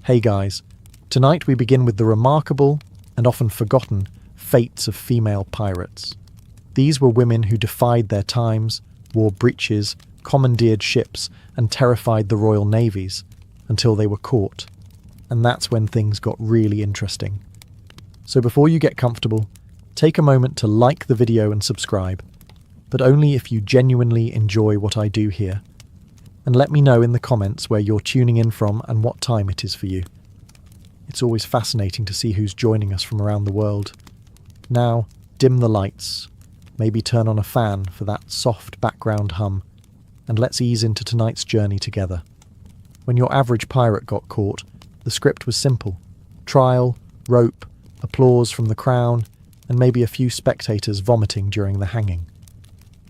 Hey guys, tonight we begin with the remarkable and often forgotten fates of female pirates. These were women who defied their times, wore breeches, commandeered ships, and terrified the royal navies until they were caught. And that's when things got really interesting. So before you get comfortable, take a moment to like the video and subscribe, but only if you genuinely enjoy what I do here. And let me know in the comments where you're tuning in from and what time it is for you. It's always fascinating to see who's joining us from around the world. Now, dim the lights, maybe turn on a fan for that soft background hum, and let's ease into tonight's journey together. When your average pirate got caught, the script was simple. Trial, rope, applause from the crown, and maybe a few spectators vomiting during the hanging.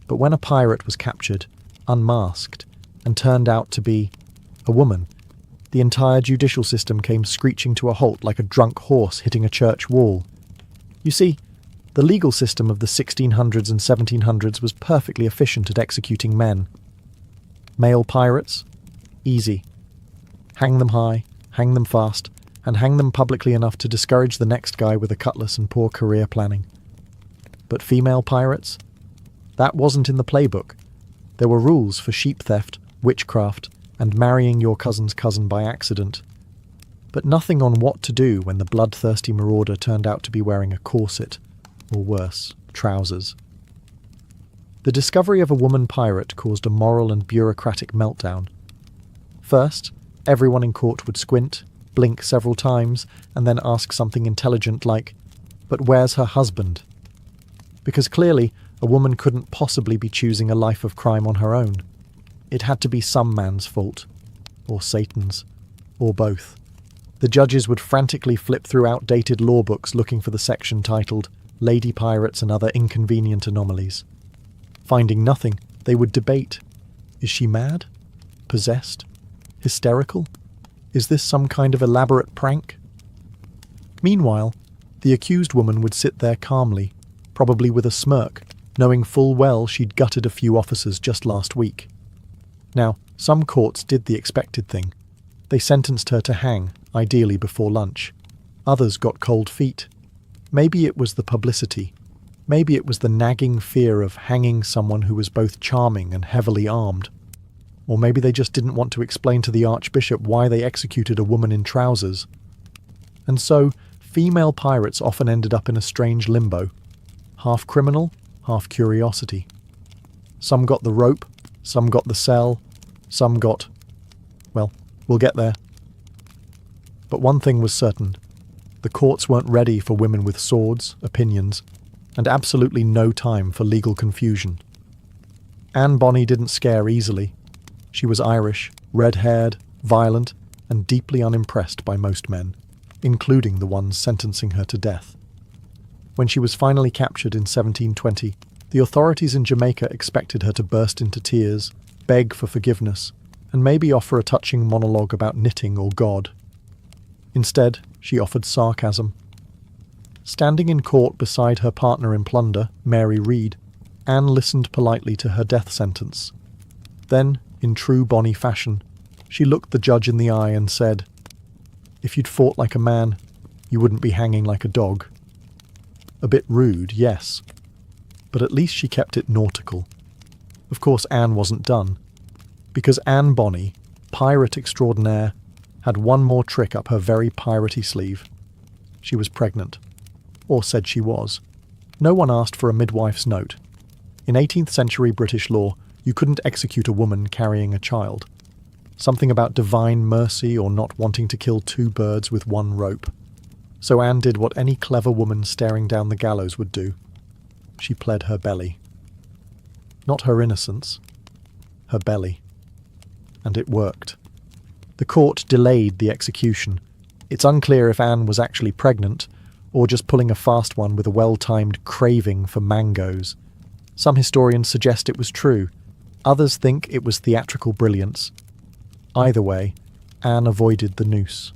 But when a pirate was captured, unmasked, and turned out to be a woman, the entire judicial system came screeching to a halt like a drunk horse hitting a church wall. You see, the legal system of the 1600s and 1700s was perfectly efficient at executing men. Male pirates? Easy. Hang them high, hang them fast, and hang them publicly enough to discourage the next guy with a cutlass and poor career planning. But female pirates? That wasn't in the playbook. There were rules for sheep theft, witchcraft, and marrying your cousin's cousin by accident. But nothing on what to do when the bloodthirsty marauder turned out to be wearing a corset, or worse, trousers. The discovery of a woman pirate caused a moral and bureaucratic meltdown. First, everyone in court would squint, blink several times, and then ask something intelligent like, "But where's her husband?" Because clearly, a woman couldn't possibly be choosing a life of crime on her own. It had to be some man's fault, or Satan's, or both. The judges would frantically flip through outdated law books looking for the section titled Lady Pirates and Other Inconvenient Anomalies. Finding nothing, they would debate. Is she mad? Possessed? Hysterical? Is this some kind of elaborate prank? Meanwhile, the accused woman would sit there calmly, probably with a smirk, knowing full well she'd gutted a few officers just last week. Now, some courts did the expected thing. They sentenced her to hang, ideally before lunch. Others got cold feet. Maybe it was the publicity. Maybe it was the nagging fear of hanging someone who was both charming and heavily armed. Or maybe they just didn't want to explain to the Archbishop why they executed a woman in trousers. And so, female pirates often ended up in a strange limbo. Half criminal, half curiosity. Some got the rope, some got the cell, some got... well, we'll get there. But one thing was certain. The courts weren't ready for women with swords, opinions, and absolutely no time for legal confusion. Anne Bonny didn't scare easily. She was Irish, red-haired, violent, and deeply unimpressed by most men, including the ones sentencing her to death. When she was finally captured in 1720, the authorities in Jamaica expected her to burst into tears, beg for forgiveness, and maybe offer a touching monologue about knitting or God. Instead, she offered sarcasm. Standing in court beside her partner in plunder, Mary Read, Anne listened politely to her death sentence. Then, in true Bonny fashion, she looked the judge in the eye and said, "If you'd fought like a man, you wouldn't be hanging like a dog." A bit rude, yes, but at least she kept it nautical. Of course, Anne wasn't done, because Anne Bonny, pirate extraordinaire, had one more trick up her very piratey sleeve. She was pregnant, or said she was. No one asked for a midwife's note. In 18th century British law, you couldn't execute a woman carrying a child. Something about divine mercy or not wanting to kill two birds with one rope. So Anne did what any clever woman staring down the gallows would do. She pled her belly. Not her innocence, her belly. And it worked. The court delayed the execution. It's unclear if Anne was actually pregnant, or just pulling a fast one with a well-timed craving for mangoes. Some historians suggest it was true. Others think it was theatrical brilliance. Either way, Anne avoided the noose.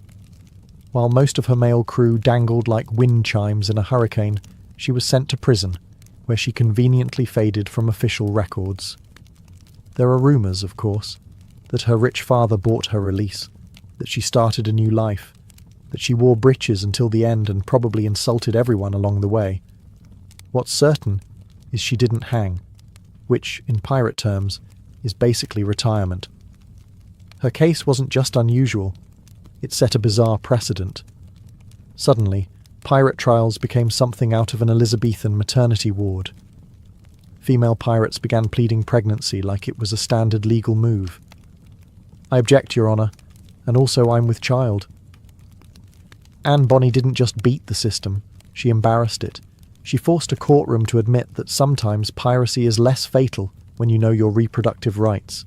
While most of her male crew dangled like wind chimes in a hurricane, she was sent to prison, where she conveniently faded from official records. There are rumours, of course, that her rich father bought her release, that she started a new life, that she wore breeches until the end and probably insulted everyone along the way. What's certain is she didn't hang, which, in pirate terms, is basically retirement. Her case wasn't just unusual, it set a bizarre precedent. Suddenly, pirate trials became something out of an Elizabethan maternity ward. Female pirates began pleading pregnancy like it was a standard legal move. "I object, Your Honour, and also I'm with child." Anne Bonny didn't just beat the system, she embarrassed it. She forced a courtroom to admit that sometimes piracy is less fatal when you know your reproductive rights.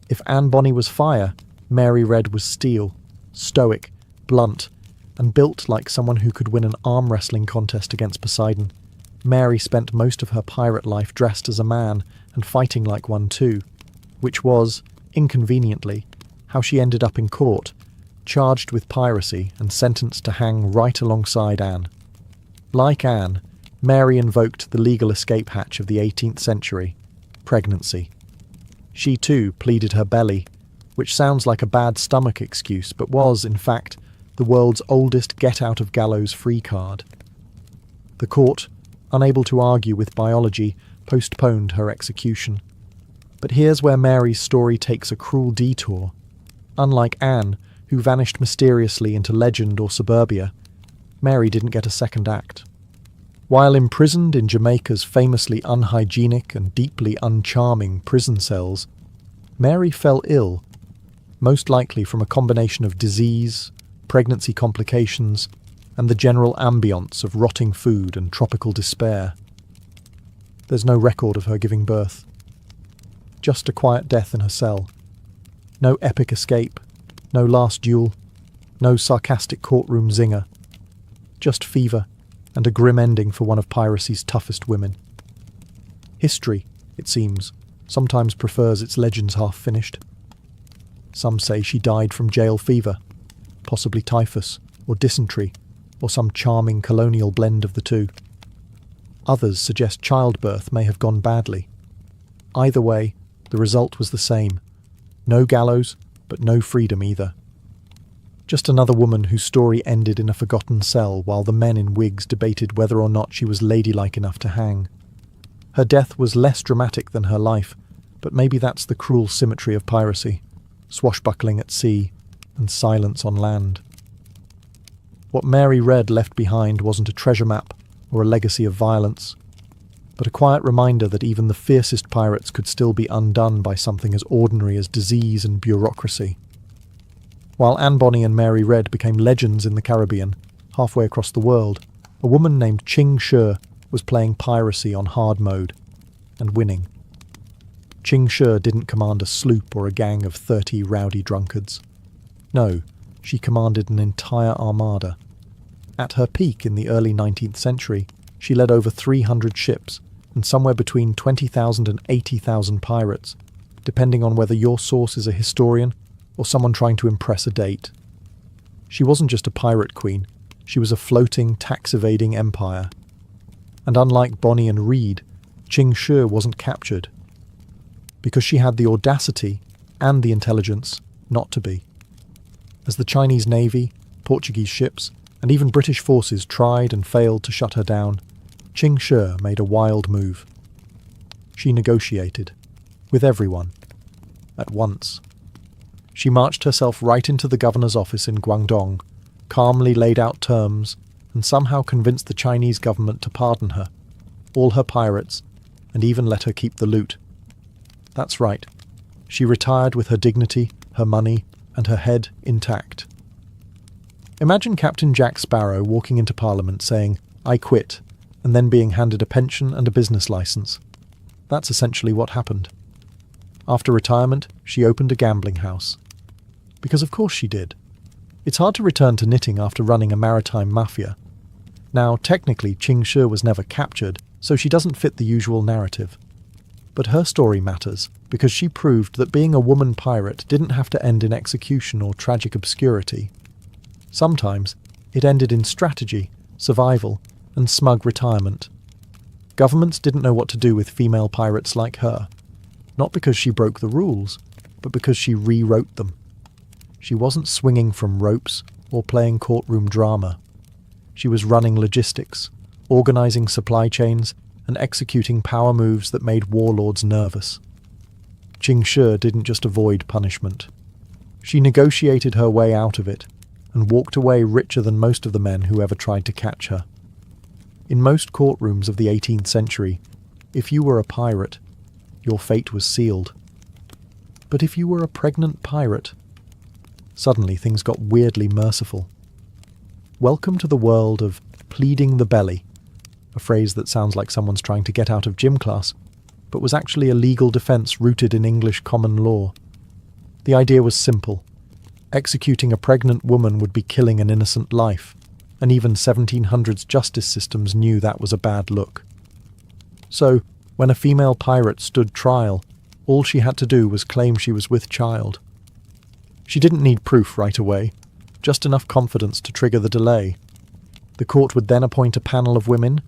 If Anne Bonny was fire, Mary Red was steel, stoic, blunt, and built like someone who could win an arm wrestling contest against Poseidon. Mary spent most of her pirate life dressed as a man and fighting like one too, which was, inconveniently, how she ended up in court, charged with piracy and sentenced to hang right alongside Anne. Like Anne, Mary invoked the legal escape hatch of the 18th century, pregnancy. She too pleaded her belly, which sounds like a bad stomach excuse but was, in fact, the world's oldest get-out-of-gallows free card. The court, unable to argue with biology, postponed her execution. But here's where Mary's story takes a cruel detour. Unlike Anne, who vanished mysteriously into legend or suburbia, Mary didn't get a second act. While imprisoned in Jamaica's famously unhygienic and deeply uncharming prison cells, Mary fell ill, most likely from a combination of disease, pregnancy complications, and the general ambience of rotting food and tropical despair. There's no record of her giving birth. Just a quiet death in her cell. No epic escape, no last duel, no sarcastic courtroom zinger. Just fever and a grim ending for one of piracy's toughest women. History, it seems, sometimes prefers its legends half-finished. Some say she died from jail fever, possibly typhus or dysentery, or some charming colonial blend of the two. Others suggest childbirth may have gone badly. Either way, the result was the same. No gallows, but no freedom either. Just another woman whose story ended in a forgotten cell while the men in wigs debated whether or not she was ladylike enough to hang. Her death was less dramatic than her life, but maybe that's the cruel symmetry of piracy, swashbuckling at sea and silence on land. What Mary Red left behind wasn't a treasure map or a legacy of violence, but a quiet reminder that even the fiercest pirates could still be undone by something as ordinary as disease and bureaucracy. While Anne Bonny and Mary Red became legends in the Caribbean, halfway across the world, a woman named Ching Shi was playing piracy on hard mode, and winning. Ching Shi didn't command a sloop or a gang of 30 rowdy drunkards. No, she commanded an entire armada. At her peak in the early 19th century, she led over 300 ships and somewhere between 20,000 and 80,000 pirates, depending on whether your source is a historian or someone trying to impress a date. She wasn't just a pirate queen, she was a floating, tax-evading empire. And unlike Bonny and Reed, Ching Shi wasn't captured, because she had the audacity and the intelligence not to be. As the Chinese Navy, Portuguese ships, and even British forces tried and failed to shut her down, Ching Shi made a wild move. She negotiated, with everyone, at once. She marched herself right into the governor's office in Guangdong, calmly laid out terms, and somehow convinced the Chinese government to pardon her, all her pirates, and even let her keep the loot. That's right. She retired with her dignity, her money, and her head intact. Imagine Captain Jack Sparrow walking into Parliament saying, "I quit," and then being handed a pension and a business license. That's essentially what happened. After retirement, she opened a gambling house. Because of course she did. It's hard to return to knitting after running a maritime mafia. Now, technically, Ching Shi was never captured, so she doesn't fit the usual narrative. But her story matters, because she proved that being a woman pirate didn't have to end in execution or tragic obscurity. Sometimes, it ended in strategy, survival, and smug retirement. Governments didn't know what to do with female pirates like her, not because she broke the rules, but because she rewrote them. She wasn't swinging from ropes or playing courtroom drama. She was running logistics, organizing supply chains, and executing power moves that made warlords nervous. Qing Shi didn't just avoid punishment. She negotiated her way out of it and walked away richer than most of the men who ever tried to catch her. In most courtrooms of the 18th century, if you were a pirate, your fate was sealed. But if you were a pregnant pirate, suddenly things got weirdly merciful. Welcome to the world of pleading the belly, a phrase that sounds like someone's trying to get out of gym class, but was actually a legal defence rooted in English common law. The idea was simple. Executing a pregnant woman would be killing an innocent life, and even 1700s justice systems knew that was a bad look. So, when a female pirate stood trial, all she had to do was claim she was with child. She didn't need proof right away, just enough confidence to trigger the delay. The court would then appoint a panel of women,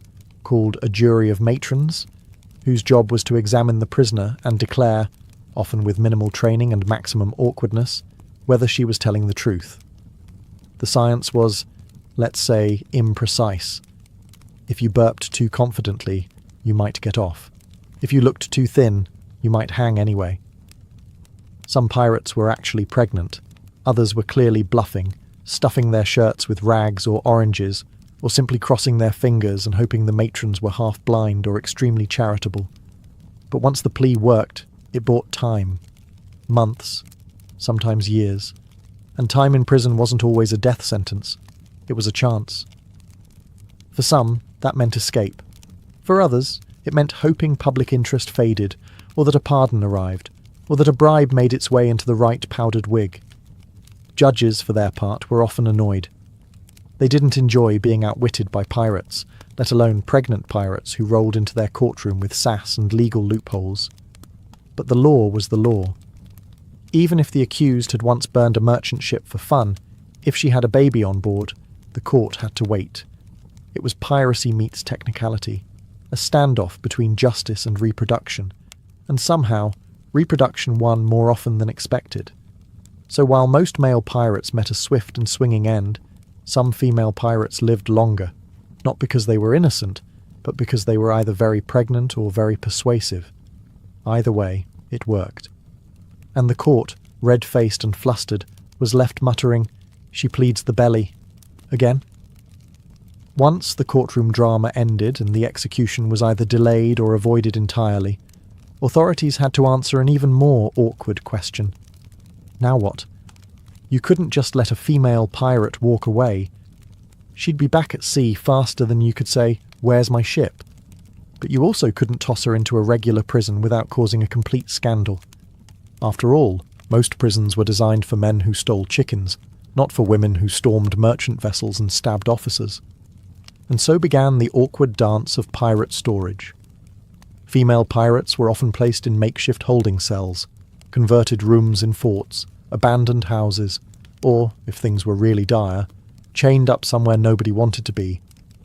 called a jury of matrons, whose job was to examine the prisoner and declare, often with minimal training and maximum awkwardness, whether she was telling the truth. The science was, let's say, imprecise. If you burped too confidently, you might get off. If you looked too thin, you might hang anyway. Some pirates were actually pregnant. Others were clearly bluffing, stuffing their shirts with rags or oranges, or simply crossing their fingers and hoping the matrons were half blind or extremely charitable. But once the plea worked, it bought time. Months, sometimes years. And time in prison wasn't always a death sentence. It was a chance. For some, that meant escape. For others, it meant hoping public interest faded, or that a pardon arrived, or that a bribe made its way into the right powdered wig. Judges, for their part, were often annoyed. They didn't enjoy being outwitted by pirates, let alone pregnant pirates who rolled into their courtroom with sass and legal loopholes. But the law was the law. Even if the accused had once burned a merchant ship for fun, if she had a baby on board, the court had to wait. It was piracy meets technicality, a standoff between justice and reproduction, and somehow, reproduction won more often than expected. So while most male pirates met a swift and swinging end, some female pirates lived longer, not because they were innocent, but because they were either very pregnant or very persuasive. Either way, it worked. And the court, red-faced and flustered, was left muttering, "She pleads the belly." Again? Once the courtroom drama ended and the execution was either delayed or avoided entirely, authorities had to answer an even more awkward question. Now what? You couldn't just let a female pirate walk away. She'd be back at sea faster than you could say, "Where's my ship?" But you also couldn't toss her into a regular prison without causing a complete scandal. After all, most prisons were designed for men who stole chickens, not for women who stormed merchant vessels and stabbed officers. And so began the awkward dance of pirate storage. Female pirates were often placed in makeshift holding cells, converted rooms in forts, abandoned houses, or, if things were really dire, chained up somewhere nobody wanted to be,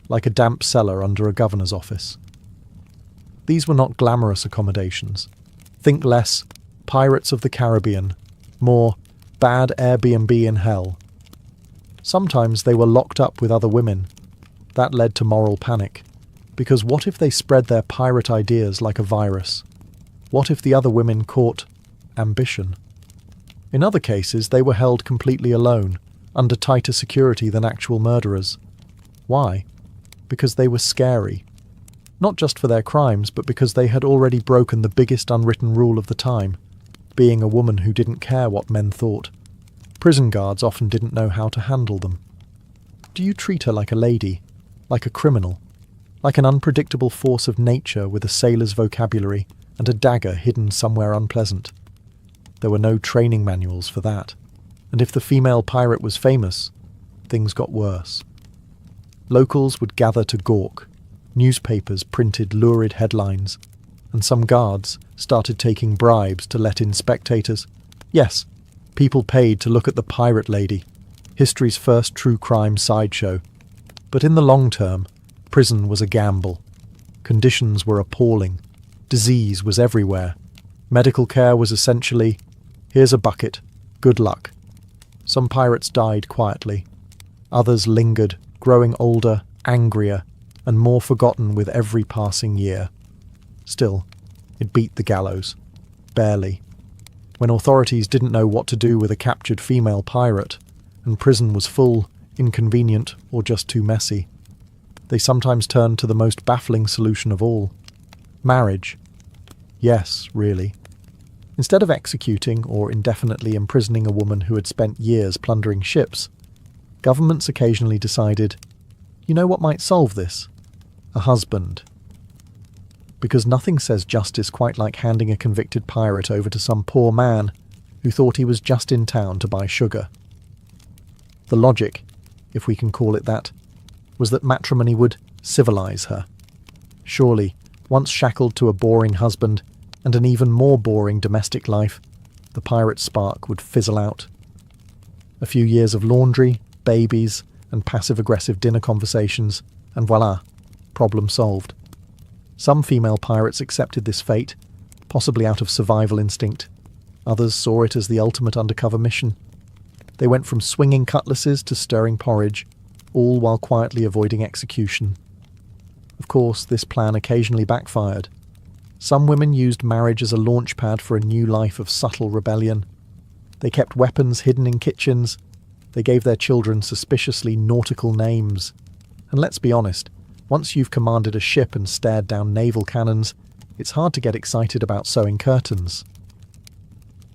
like a damp cellar under a governor's office. These were not glamorous accommodations. Think less Pirates of the Caribbean, more bad Airbnb in hell. Sometimes they were locked up with other women. That led to moral panic, because what if they spread their pirate ideas like a virus? What if the other women caught ambition? In other cases, they were held completely alone, under tighter security than actual murderers. Why? Because they were scary. Not just for their crimes, but because they had already broken the biggest unwritten rule of the time, being a woman who didn't care what men thought. Prison guards often didn't know how to handle them. Do you treat her like a lady, like a criminal, like an unpredictable force of nature with a sailor's vocabulary and a dagger hidden somewhere unpleasant? There were no training manuals for that, and if the female pirate was famous, things got worse. Locals would gather to gawk, newspapers printed lurid headlines, and some guards started taking bribes to let in spectators. Yes, people paid to look at the pirate lady, history's first true crime sideshow. But in the long term, prison was a gamble. Conditions were appalling. Disease was everywhere. Medical care was essentially, "Here's a bucket. Good luck." Some pirates died quietly. Others lingered, growing older, angrier, and more forgotten with every passing year. Still, it beat the gallows. Barely. When authorities didn't know what to do with a captured female pirate, and prison was full, inconvenient, or just too messy, they sometimes turned to the most baffling solution of all: marriage. Yes, really. Instead of executing or indefinitely imprisoning a woman who had spent years plundering ships, governments occasionally decided, you know what might solve this? A husband. Because nothing says justice quite like handing a convicted pirate over to some poor man who thought he was just in town to buy sugar. The logic, if we can call it that, was that matrimony would civilize her. Surely, once shackled to a boring husband and an even more boring domestic life, the pirate spark would fizzle out. A few years of laundry, babies, and passive-aggressive dinner conversations, and voila, problem solved. Some female pirates accepted this fate, possibly out of survival instinct. Others saw it as the ultimate undercover mission. They went from swinging cutlasses to stirring porridge, all while quietly avoiding execution. Of course, this plan occasionally backfired. Some women used marriage as a launchpad for a new life of subtle rebellion. They kept weapons hidden in kitchens. They gave their children suspiciously nautical names. And let's be honest, once you've commanded a ship and stared down naval cannons, it's hard to get excited about sewing curtains.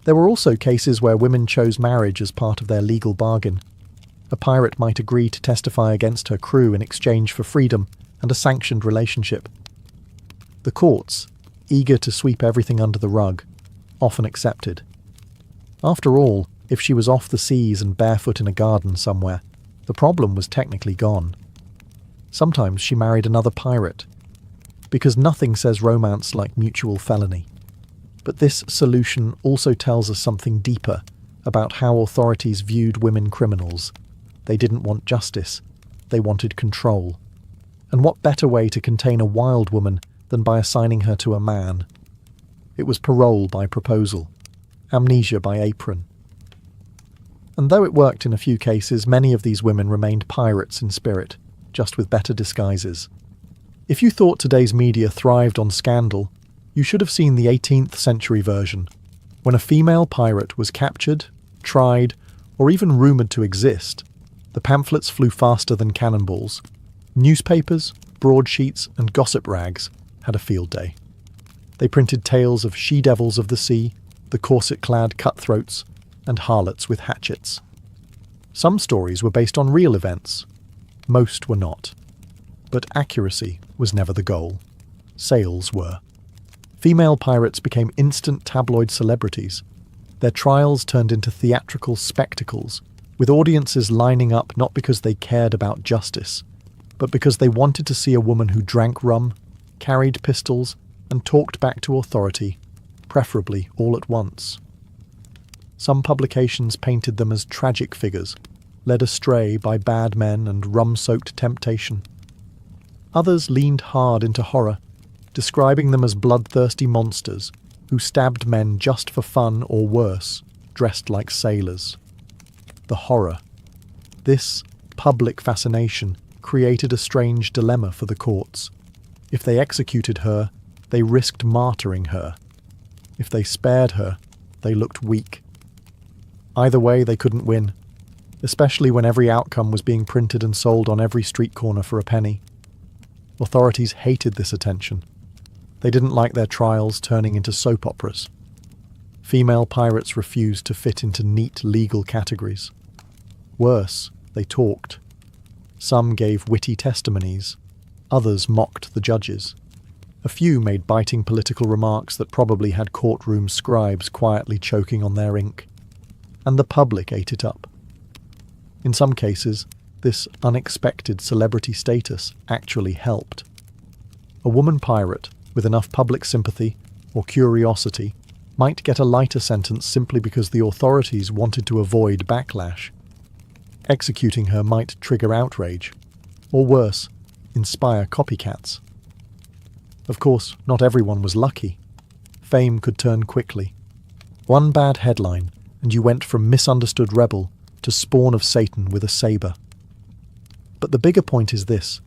There were also cases where women chose marriage as part of their legal bargain. A pirate might agree to testify against her crew in exchange for freedom and a sanctioned relationship. The courts, eager to sweep everything under the rug, often accepted. After all, if she was off the seas and barefoot in a garden somewhere, the problem was technically gone. Sometimes she married another pirate, because nothing says romance like mutual felony. But this solution also tells us something deeper about how authorities viewed women criminals. They didn't want justice, they wanted control. And what better way to contain a wild woman than by assigning her to a man? It was parole by proposal, amnesia by apron. And though it worked in a few cases, many of these women remained pirates in spirit, just with better disguises. If you thought today's media thrived on scandal, you should have seen the 18th century version, when a female pirate was captured, tried, or even rumoured to exist. The pamphlets flew faster than cannonballs. Newspapers, broadsheets, and gossip rags had a field day. They printed tales of she-devils of the sea, the corset-clad cutthroats, and harlots with hatchets. Some stories were based on real events. Most were not. But accuracy was never the goal. Sales were. Female pirates became instant tabloid celebrities. Their trials turned into theatrical spectacles, with audiences lining up not because they cared about justice, but because they wanted to see a woman who drank rum, carried pistols, and talked back to authority, preferably all at once. Some publications painted them as tragic figures, led astray by bad men and rum-soaked temptation. Others leaned hard into horror, describing them as bloodthirsty monsters who stabbed men just for fun or worse, dressed like sailors. The horror. This public fascination created a strange dilemma for the courts. If they executed her, they risked martyring her. If they spared her, they looked weak. Either way, they couldn't win, especially when every outcome was being printed and sold on every street corner for a penny. Authorities hated this attention. They didn't like their trials turning into soap operas. Female pirates refused to fit into neat legal categories. Worse, they talked. Some gave witty testimonies. Others mocked the judges. A few made biting political remarks that probably had courtroom scribes quietly choking on their ink. And the public ate it up. In some cases, this unexpected celebrity status actually helped. A woman pirate, with enough public sympathy or curiosity, might get a lighter sentence simply because the authorities wanted to avoid backlash. Executing her might trigger outrage, or worse, inspire copycats. Of course, not everyone was lucky. Fame could turn quickly. One bad headline, and you went from misunderstood rebel to spawn of Satan with a sabre. But the bigger point is this.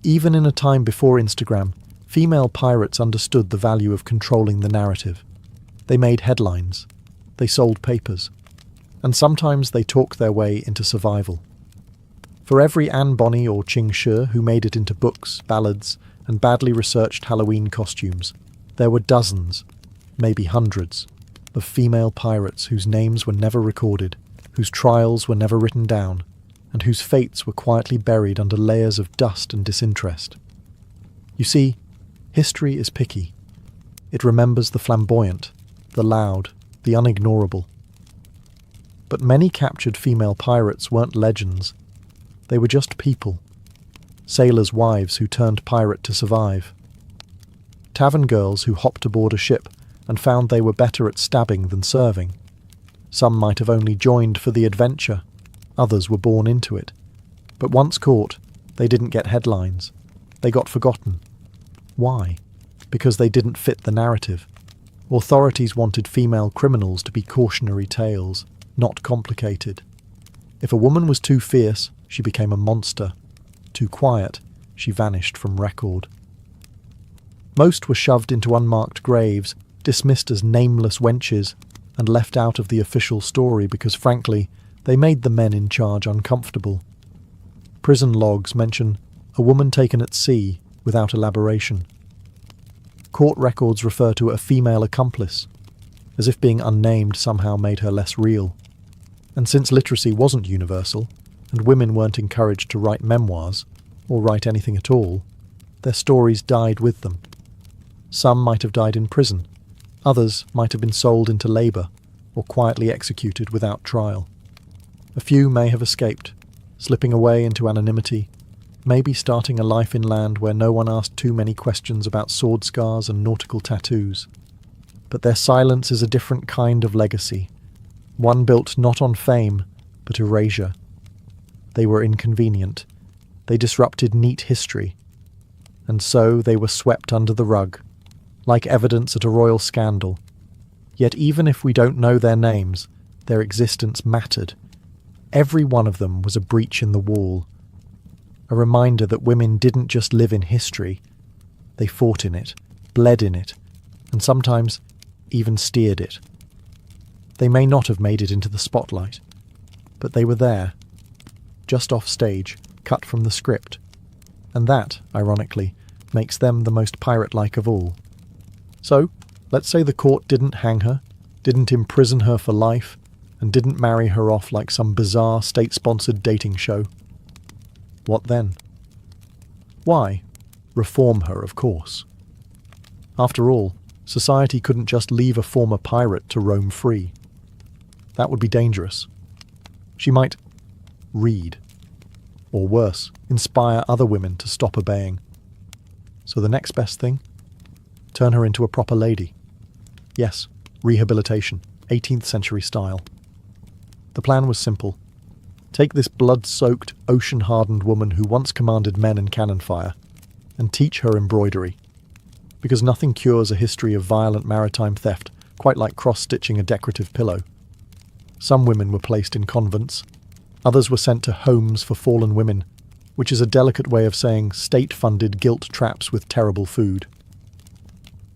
Even in a time before Instagram, female pirates understood the value of controlling the narrative. They made headlines. They sold papers. And sometimes they talked their way into survival. For every Anne Bonny or Ching Shi who made it into books, ballads, and badly researched Halloween costumes, there were dozens, maybe hundreds, of female pirates whose names were never recorded, whose trials were never written down, and whose fates were quietly buried under layers of dust and disinterest. You see, history is picky. It remembers the flamboyant, the loud, the unignorable. But many captured female pirates weren't legends. They were just people. Sailors' wives who turned pirate to survive. Tavern girls who hopped aboard a ship and found they were better at stabbing than serving. Some might have only joined for the adventure. Others were born into it. But once caught, they didn't get headlines. They got forgotten. Why? Because they didn't fit the narrative. Authorities wanted female criminals to be cautionary tales, not complicated. If a woman was too fierce, she became a monster. Too quiet, she vanished from record. Most were shoved into unmarked graves, dismissed as nameless wenches, and left out of the official story because, frankly, they made the men in charge uncomfortable. Prison logs mention a woman taken at sea without elaboration. Court records refer to a female accomplice, as if being unnamed somehow made her less real. And since literacy wasn't universal, and women weren't encouraged to write memoirs, or write anything at all, their stories died with them. Some might have died in prison, others might have been sold into labour, or quietly executed without trial. A few may have escaped, slipping away into anonymity, maybe starting a life inland where no one asked too many questions about sword scars and nautical tattoos. But their silence is a different kind of legacy, one built not on fame, but erasure. They were inconvenient. They disrupted neat history. And so they were swept under the rug, like evidence at a royal scandal. Yet even if we don't know their names, their existence mattered. Every one of them was a breach in the wall. A reminder that women didn't just live in history. They fought in it, bled in it, and sometimes even steered it. They may not have made it into the spotlight, but they were there, just off stage, cut from the script. And that, ironically, makes them the most pirate-like of all. So, let's say the court didn't hang her, didn't imprison her for life, and didn't marry her off like some bizarre state-sponsored dating show. What then? Why? Reform her, of course. After all, society couldn't just leave a former pirate to roam free. That would be dangerous. She might read, or worse, inspire other women to stop obeying. So the next best thing? Turn her into a proper lady. Yes, rehabilitation, 18th century style. The plan was simple. Take this blood-soaked, ocean-hardened woman who once commanded men in cannon fire, and teach her embroidery. Because nothing cures a history of violent maritime theft quite like cross-stitching a decorative pillow. Some women were placed in convents. Others were sent to homes for fallen women, which is a delicate way of saying state-funded guilt traps with terrible food.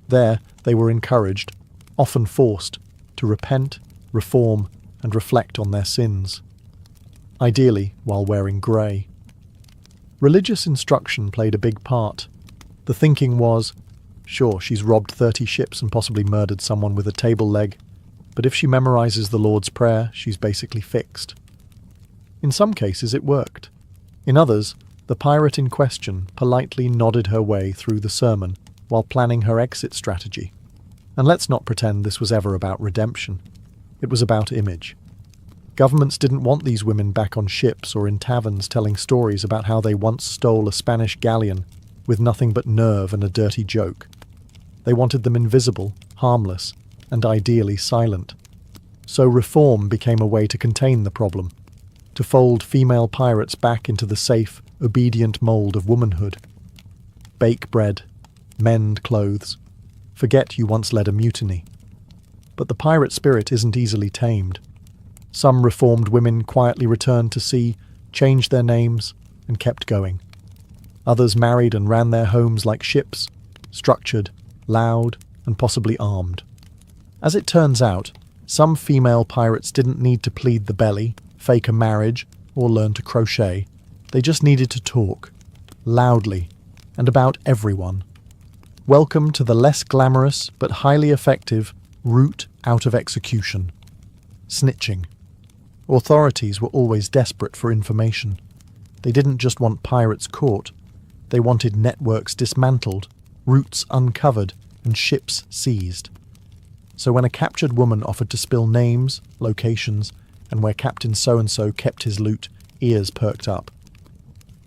There, they were encouraged, often forced, to repent, reform, and reflect on their sins. Ideally, while wearing grey. Religious instruction played a big part. The thinking was, sure, she's robbed 30 ships and possibly murdered someone with a table leg, but if she memorises the Lord's Prayer, she's basically fixed. In some cases it worked. In others, the pirate in question politely nodded her way through the sermon while planning her exit strategy. And let's not pretend this was ever about redemption. It was about image. Governments didn't want these women back on ships or in taverns telling stories about how they once stole a Spanish galleon with nothing but nerve and a dirty joke. They wanted them invisible, harmless, and ideally silent. So reform became a way to contain the problem, to fold female pirates back into the safe, obedient mould of womanhood. Bake bread, mend clothes, forget you once led a mutiny. But the pirate spirit isn't easily tamed. Some reformed women quietly returned to sea, changed their names, and kept going. Others married and ran their homes like ships, structured, loud, and possibly armed. As it turns out, some female pirates didn't need to plead the belly, fake a marriage, or learn to crochet. They just needed to talk, loudly, and about everyone. Welcome to the less glamorous but highly effective route out of execution. Snitching. Authorities were always desperate for information. They didn't just want pirates caught. They wanted networks dismantled, routes uncovered, and ships seized. So when a captured woman offered to spill names, locations, and where Captain So-and-so kept his loot, ears perked up.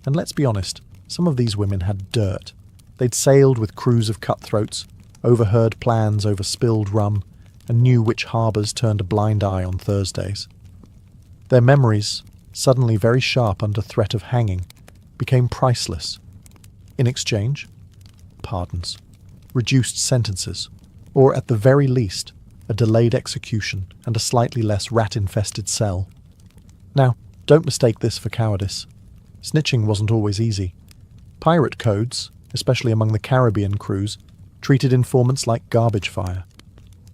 And let's be honest, some of these women had dirt. They'd sailed with crews of cutthroats, overheard plans over spilled rum, and knew which harbours turned a blind eye on Thursdays. Their memories, suddenly very sharp under threat of hanging, became priceless. In exchange, pardons, reduced sentences, or at the very least, a delayed execution and a slightly less rat-infested cell. Now, don't mistake this for cowardice. Snitching wasn't always easy. Pirate codes, especially among the Caribbean crews, treated informants like garbage fire.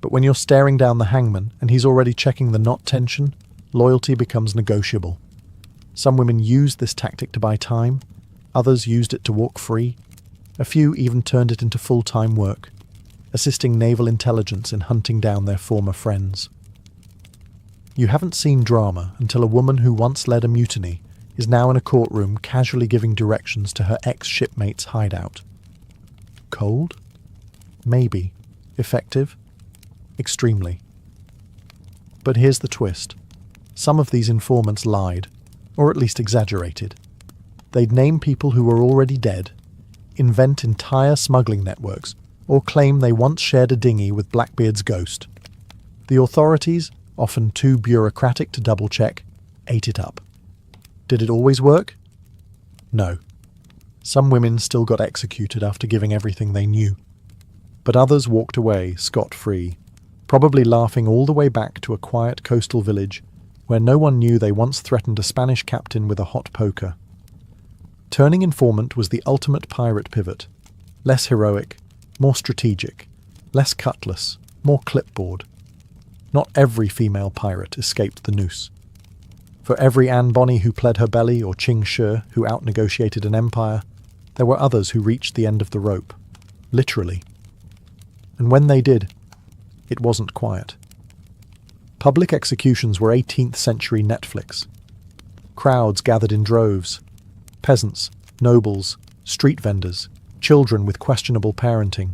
But when you're staring down the hangman and he's already checking the knot tension, loyalty becomes negotiable. Some women used this tactic to buy time, others used it to walk free, a few even turned it into full-time work, assisting naval intelligence in hunting down their former friends. You haven't seen drama until a woman who once led a mutiny is now in a courtroom casually giving directions to her ex-shipmate's hideout. Cold? Maybe. Effective? Extremely. But here's the twist. Some of these informants lied, or at least exaggerated. They'd name people who were already dead, invent entire smuggling networks, or claim they once shared a dinghy with Blackbeard's ghost. The authorities, often too bureaucratic to double-check, ate it up. Did it always work? No. Some women still got executed after giving everything they knew. But others walked away scot-free, probably laughing all the way back to a quiet coastal village where no one knew they once threatened a Spanish captain with a hot poker. Turning informant was the ultimate pirate pivot. Less heroic, more strategic, less cutlass, more clipboard. Not every female pirate escaped the noose. For every Anne Bonny who pled her belly or Ching Shi who out-negotiated an empire, there were others who reached the end of the rope. Literally. And when they did, it wasn't quiet. Public executions were 18th century Netflix. Crowds gathered in droves. Peasants, nobles, street vendors, children with questionable parenting.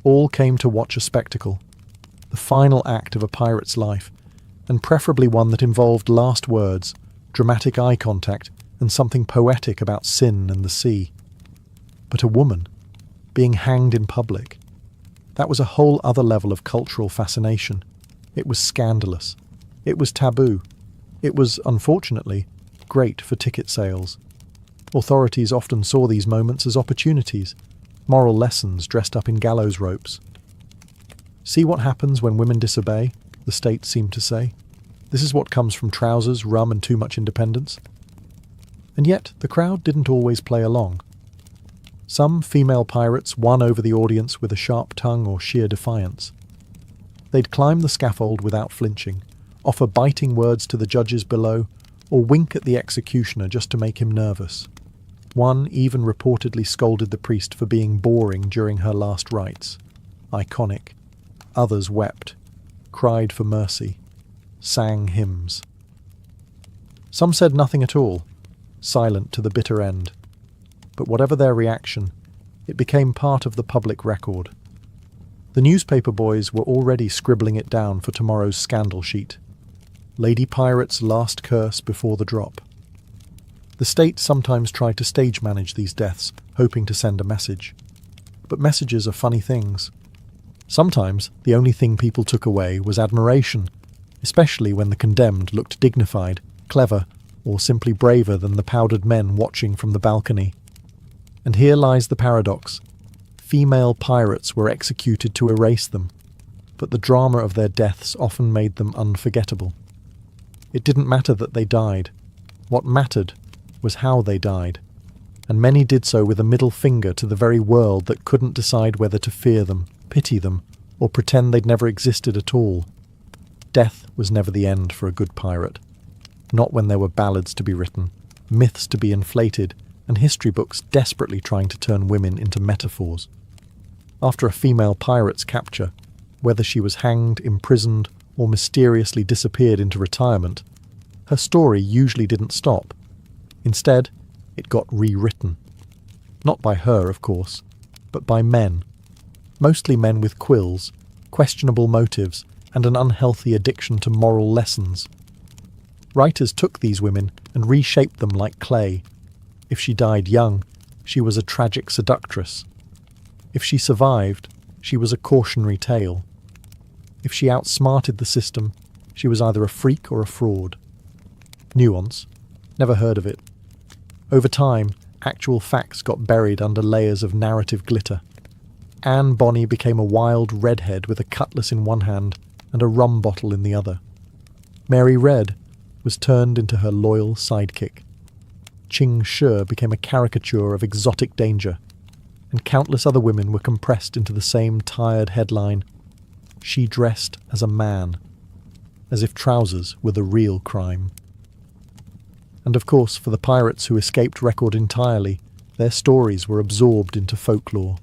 All came to watch a spectacle, the final act of a pirate's life, and preferably one that involved last words, dramatic eye contact, and something poetic about sin and the sea. But a woman, being hanged in public, that was a whole other level of cultural fascination. It was scandalous. It was taboo. It was, unfortunately, great for ticket sales. Authorities often saw these moments as opportunities, moral lessons dressed up in gallows ropes. See what happens when women disobey, the state seemed to say. This is what comes from trousers, rum, and too much independence. And yet, the crowd didn't always play along. Some female pirates won over the audience with a sharp tongue or sheer defiance. They'd climb the scaffold without flinching, offer biting words to the judges below, or wink at the executioner just to make him nervous. One even reportedly scolded the priest for being boring during her last rites. Iconic. Others wept, cried for mercy, sang hymns. Some said nothing at all, silent to the bitter end. But whatever their reaction, it became part of the public record. The newspaper boys were already scribbling it down for tomorrow's scandal sheet. Lady Pirate's last curse before the drop. The state sometimes tried to stage manage these deaths, hoping to send a message. But messages are funny things. Sometimes the only thing people took away was admiration, especially when the condemned looked dignified, clever, or simply braver than the powdered men watching from the balcony. And here lies the paradox. Female pirates were executed to erase them, but the drama of their deaths often made them unforgettable. It didn't matter that they died. What mattered was how they died, and many did so with a middle finger to the very world that couldn't decide whether to fear them, pity them, or pretend they'd never existed at all. Death was never the end for a good pirate. Not when there were ballads to be written, myths to be inflated, and history books desperately trying to turn women into metaphors. After a female pirate's capture, whether she was hanged, imprisoned, or mysteriously disappeared into retirement, her story usually didn't stop. Instead, it got rewritten. Not by her, of course, but by men. Mostly men with quills, questionable motives, and an unhealthy addiction to moral lessons. Writers took these women and reshaped them like clay. If she died young, she was a tragic seductress. If she survived, she was a cautionary tale. If she outsmarted the system, she was either a freak or a fraud. Nuance? Never heard of it. Over time, actual facts got buried under layers of narrative glitter. Anne Bonny became a wild redhead with a cutlass in one hand and a rum bottle in the other. Mary Red was turned into her loyal sidekick. Ching Shi became a caricature of exotic danger, and countless other women were compressed into the same tired headline, "She dressed as a man," as if trousers were the real crime. And of course, for the pirates who escaped record entirely, their stories were absorbed into folklore.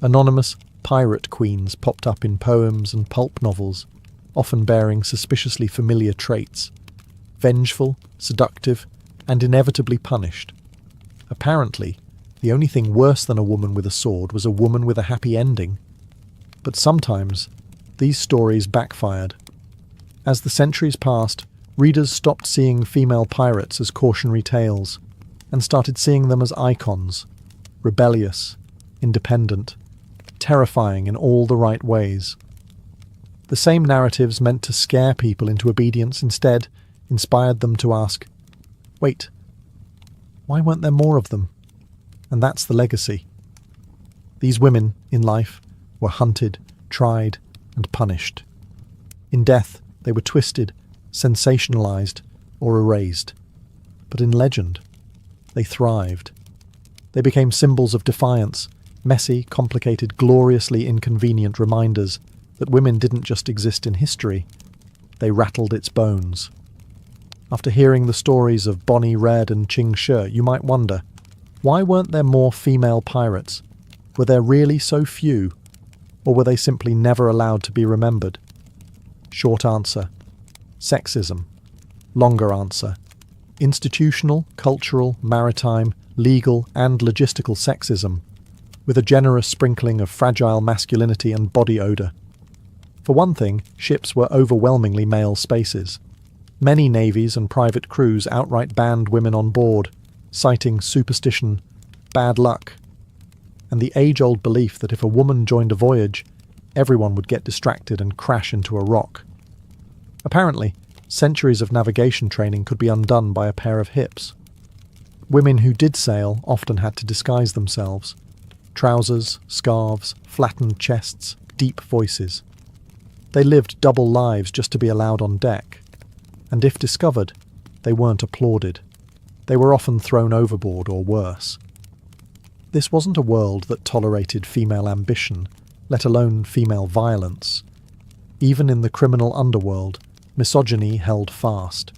Anonymous pirate queens popped up in poems and pulp novels, often bearing suspiciously familiar traits: vengeful, seductive, and inevitably punished. Apparently, the only thing worse than a woman with a sword was a woman with a happy ending. But sometimes, these stories backfired. As the centuries passed, readers stopped seeing female pirates as cautionary tales, and started seeing them as icons: rebellious, independent, terrifying in all the right ways. The same narratives meant to scare people into obedience instead inspired them to ask, wait, why weren't there more of them? And that's the legacy. These women, in life, were hunted, tried, and punished. In death, they were twisted, sensationalized, or erased. But in legend, they thrived. They became symbols of defiance, messy, complicated, gloriously inconvenient reminders that women didn't just exist in history, they rattled its bones. After hearing the stories of Bonny Red and Ching Shi, you might wonder, why weren't there more female pirates? Were there really so few? Or were they simply never allowed to be remembered? Short answer: sexism. Longer answer: institutional, cultural, maritime, legal, and logistical sexism, with a generous sprinkling of fragile masculinity and body odour. For one thing, ships were overwhelmingly male spaces. Many navies and private crews outright banned women on board, citing superstition, bad luck, and the age-old belief that if a woman joined a voyage, everyone would get distracted and crash into a rock. Apparently, centuries of navigation training could be undone by a pair of hips. Women who did sail often had to disguise themselves. Trousers, scarves, flattened chests, deep voices. They lived double lives just to be allowed on deck. And if discovered, they weren't applauded. They were often thrown overboard or worse. This wasn't a world that tolerated female ambition, let alone female violence. Even in the criminal underworld, misogyny held fast.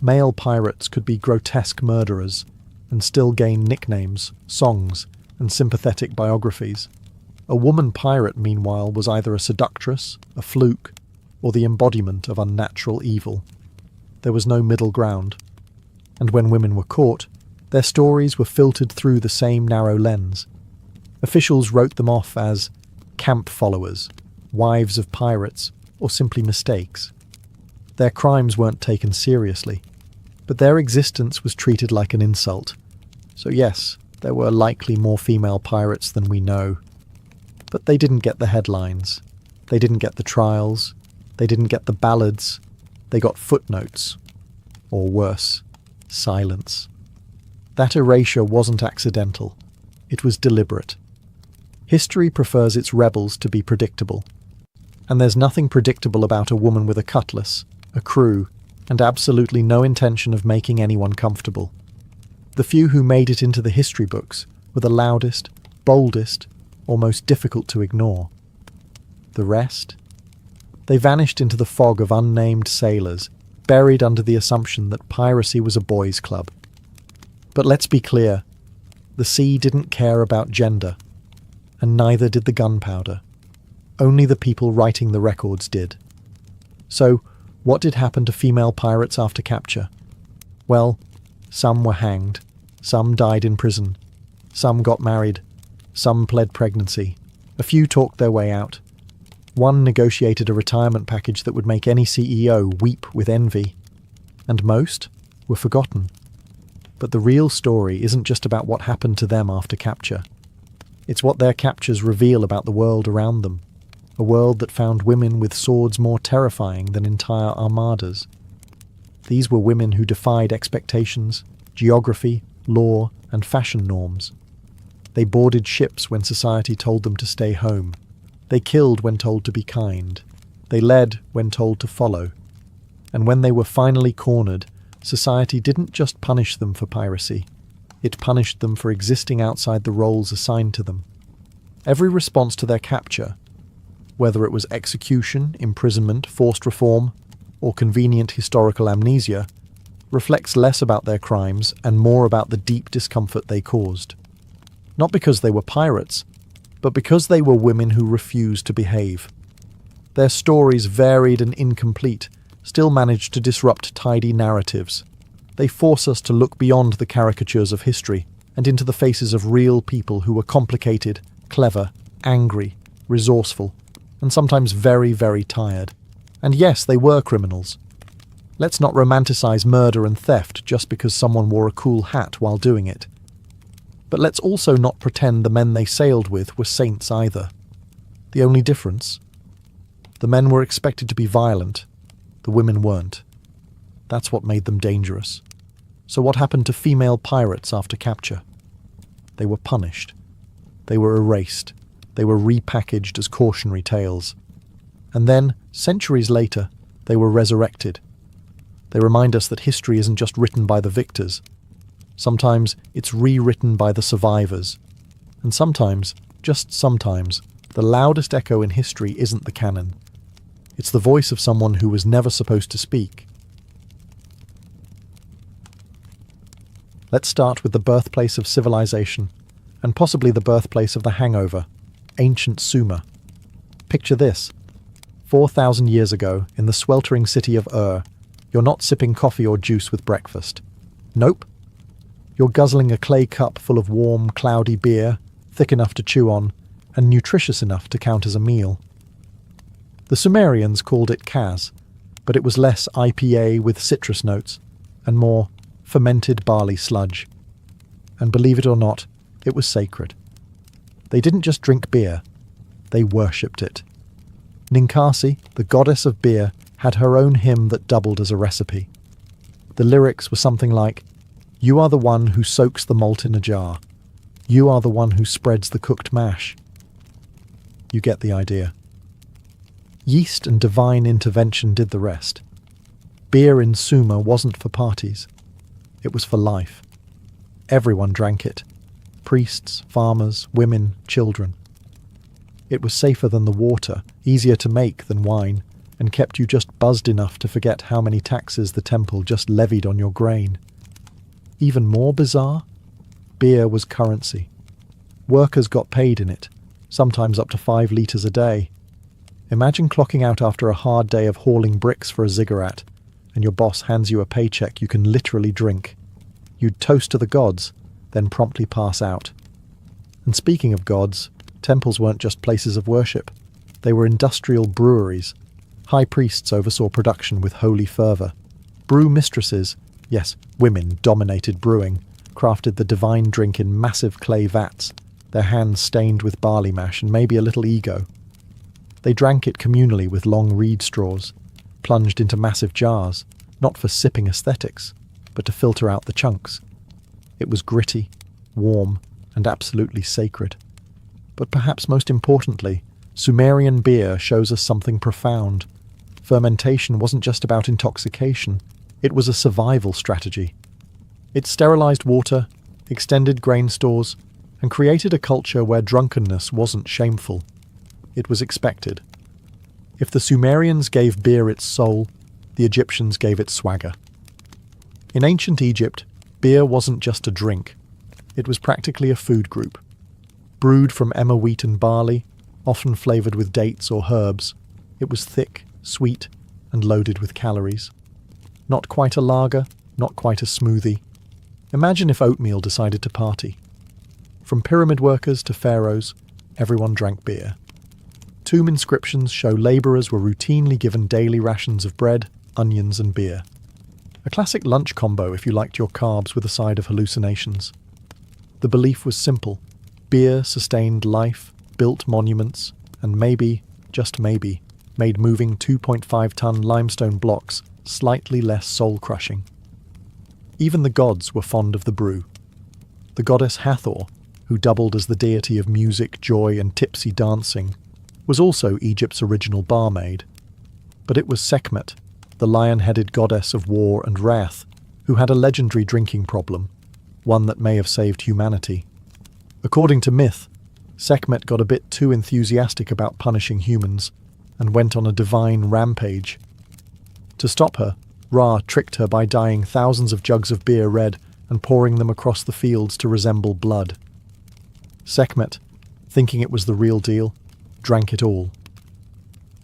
Male pirates could be grotesque murderers and still gain nicknames, songs, and sympathetic biographies. A woman pirate, meanwhile, was either a seductress, a fluke, or the embodiment of unnatural evil. There was no middle ground. And when women were caught, their stories were filtered through the same narrow lens. Officials wrote them off as camp followers, wives of pirates, or simply mistakes. Their crimes weren't taken seriously, but their existence was treated like an insult. So yes, there were likely more female pirates than we know. But they didn't get the headlines. They didn't get the trials. They didn't get the ballads. They got footnotes. Or worse, silence. That erasure wasn't accidental. It was deliberate. History prefers its rebels to be predictable. And there's nothing predictable about a woman with a cutlass, a crew, and absolutely no intention of making anyone comfortable. The few who made it into the history books were the loudest, boldest, or most difficult to ignore. The rest? They vanished into the fog of unnamed sailors, buried under the assumption that piracy was a boys' club. But let's be clear, the sea didn't care about gender, and neither did the gunpowder. Only the people writing the records did. So, what did happen to female pirates after capture? Well, some were hanged, some died in prison, some got married, some pled pregnancy, a few talked their way out. One negotiated a retirement package that would make any CEO weep with envy, and most were forgotten. But the real story isn't just about what happened to them after capture. It's what their captures reveal about the world around them, a world that found women with swords more terrifying than entire armadas. These were women who defied expectations, geography, law, and fashion norms. They boarded ships when society told them to stay home. They killed when told to be kind. They led when told to follow. And when they were finally cornered, society didn't just punish them for piracy. It punished them for existing outside the roles assigned to them. Every response to their capture, whether it was execution, imprisonment, forced reform, or convenient historical amnesia, reflects less about their crimes and more about the deep discomfort they caused. Not because they were pirates, but because they were women who refused to behave. Their stories, varied and incomplete, still managed to disrupt tidy narratives. They force us to look beyond the caricatures of history and into the faces of real people who were complicated, clever, angry, resourceful, and sometimes very, very tired. And yes, they were criminals. Let's not romanticize murder and theft just because someone wore a cool hat while doing it. But let's also not pretend the men they sailed with were saints either. The only difference? The men were expected to be violent, the women weren't. That's what made them dangerous. So what happened to female pirates after capture? They were punished. They were erased. They were repackaged as cautionary tales. And then, centuries later, they were resurrected. They remind us that history isn't just written by the victors. Sometimes it's rewritten by the survivors. And sometimes, just sometimes, the loudest echo in history isn't the canon. It's the voice of someone who was never supposed to speak. Let's start with the birthplace of civilization, and possibly the birthplace of the hangover, ancient Sumer. Picture this. 4,000 years ago, in the sweltering city of you're not sipping coffee or juice with breakfast. Nope. You're guzzling a clay cup full of warm, cloudy beer, thick enough to chew on, and nutritious enough to count as a meal. The Sumerians called it Kaz, but it was less IPA with citrus notes, and more fermented barley sludge. And believe it or not, it was sacred. They didn't just drink beer, they worshipped it. Ninkasi, the goddess of beer, had her own hymn that doubled as a recipe. The lyrics were something like, "You are the one who soaks the malt in a jar. You are the one who spreads the cooked mash." You get the idea. Yeast and divine intervention did the rest. Beer in Sumer wasn't for parties. It was for life. Everyone drank it. Priests, farmers, women, children. It was safer than the water, easier to make than wine, and kept you just buzzed enough to forget how many taxes the temple just levied on your grain. Even more bizarre, beer was currency. Workers got paid in it, sometimes up to 5 litres a day. Imagine clocking out after a hard day of hauling bricks for a ziggurat, and your boss hands you a paycheck you can literally drink. You'd toast to the gods, then promptly pass out. And speaking of gods, temples weren't just places of worship. They were industrial breweries. High priests oversaw production with holy fervour. Brew mistresses, yes, women dominated brewing, crafted the divine drink in massive clay vats, their hands stained with barley mash and maybe a little ego. They drank it communally with long reed straws, plunged into massive jars, not for sipping aesthetics, but to filter out the chunks. It was gritty, warm, and absolutely sacred. But perhaps most importantly, Sumerian beer shows us something profound. Fermentation wasn't just about intoxication, It was a survival strategy. It sterilized water, extended grain stores, and created a culture where drunkenness wasn't shameful. It was expected. If the Sumerians gave beer its soul, the Egyptians gave it swagger. In ancient Egypt, beer wasn't just a drink. It was practically a food group. Brewed from emmer wheat and barley, often flavored with dates or herbs, it was thick, sweet, and loaded with calories. Not quite a lager, not quite a smoothie. Imagine if oatmeal decided to party. From pyramid workers to pharaohs, everyone drank beer. Tomb inscriptions show labourers were routinely given daily rations of bread, onions, and beer. A classic lunch combo if you liked your carbs with a side of hallucinations. The belief was simple. Beer sustained life, built monuments, and maybe, just maybe, made moving 2.5-ton limestone blocks slightly less soul-crushing. Even the gods were fond of the brew. The goddess Hathor, who doubled as the deity of music, joy, and tipsy dancing, was also Egypt's original barmaid. But it was Sekhmet, the lion-headed goddess of war and wrath, who had a legendary drinking problem, one that may have saved humanity. According to myth, Sekhmet got a bit too enthusiastic about punishing humans and went on a divine rampage. To stop her, Ra tricked her by dyeing thousands of jugs of beer red and pouring them across the fields to resemble blood. Sekhmet, thinking it was the real deal, drank it all.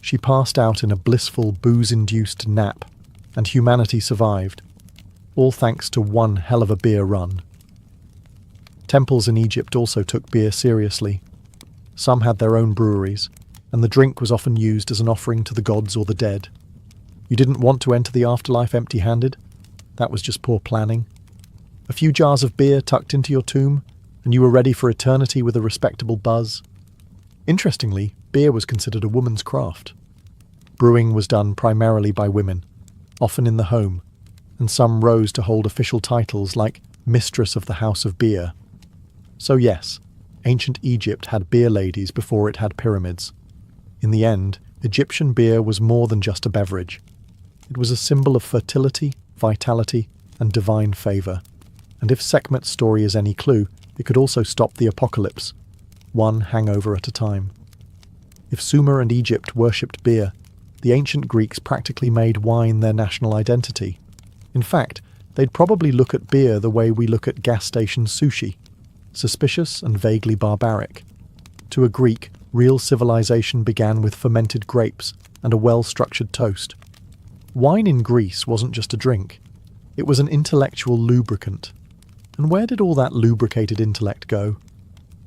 She passed out in a blissful, booze-induced nap, and humanity survived, all thanks to one hell of a beer run. Temples in Egypt also took beer seriously. Some had their own breweries, and the drink was often used as an offering to the gods or the dead. You didn't want to enter the afterlife empty-handed? That was just poor planning. A few jars of beer tucked into your tomb, and you were ready for eternity with a respectable buzz. Interestingly, beer was considered a woman's craft. Brewing was done primarily by women, often in the home, and some rose to hold official titles like Mistress of the House of Beer. So yes, ancient Egypt had beer ladies before it had pyramids. In the end, Egyptian beer was more than just a beverage. It was a symbol of fertility, vitality, and divine favour. And if Sekhmet's story is any clue, it could also stop the apocalypse, one hangover at a time. If Sumer and Egypt worshipped beer, the ancient Greeks practically made wine their national identity. In fact, they'd probably look at beer the way we look at gas station sushi, suspicious and vaguely barbaric. To a Greek, real civilization began with fermented grapes and a well-structured toast. Wine in Greece wasn't just a drink. It was an intellectual lubricant. And where did all that lubricated intellect go?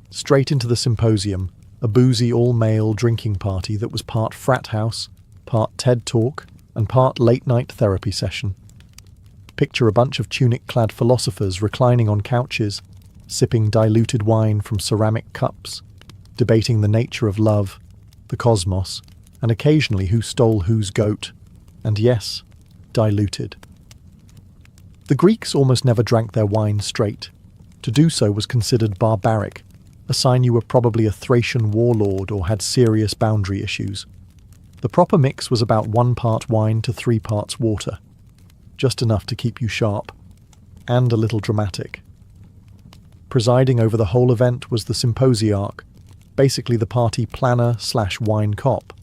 Straight into the symposium, a boozy all-male drinking party that was part frat house, part TED Talk, and part late-night therapy session. Picture a bunch of tunic-clad philosophers reclining on couches, sipping diluted wine from ceramic cups, debating the nature of love, the cosmos, and occasionally who stole whose goat, and yes, diluted. The Greeks almost never drank their wine straight. To do so was considered barbaric, a sign you were probably a Thracian warlord or had serious boundary issues. The proper mix was about 1 part wine to 3 parts water, just enough to keep you sharp, and a little dramatic. Presiding over the whole event was the symposiarch, basically the party planner/wine cop.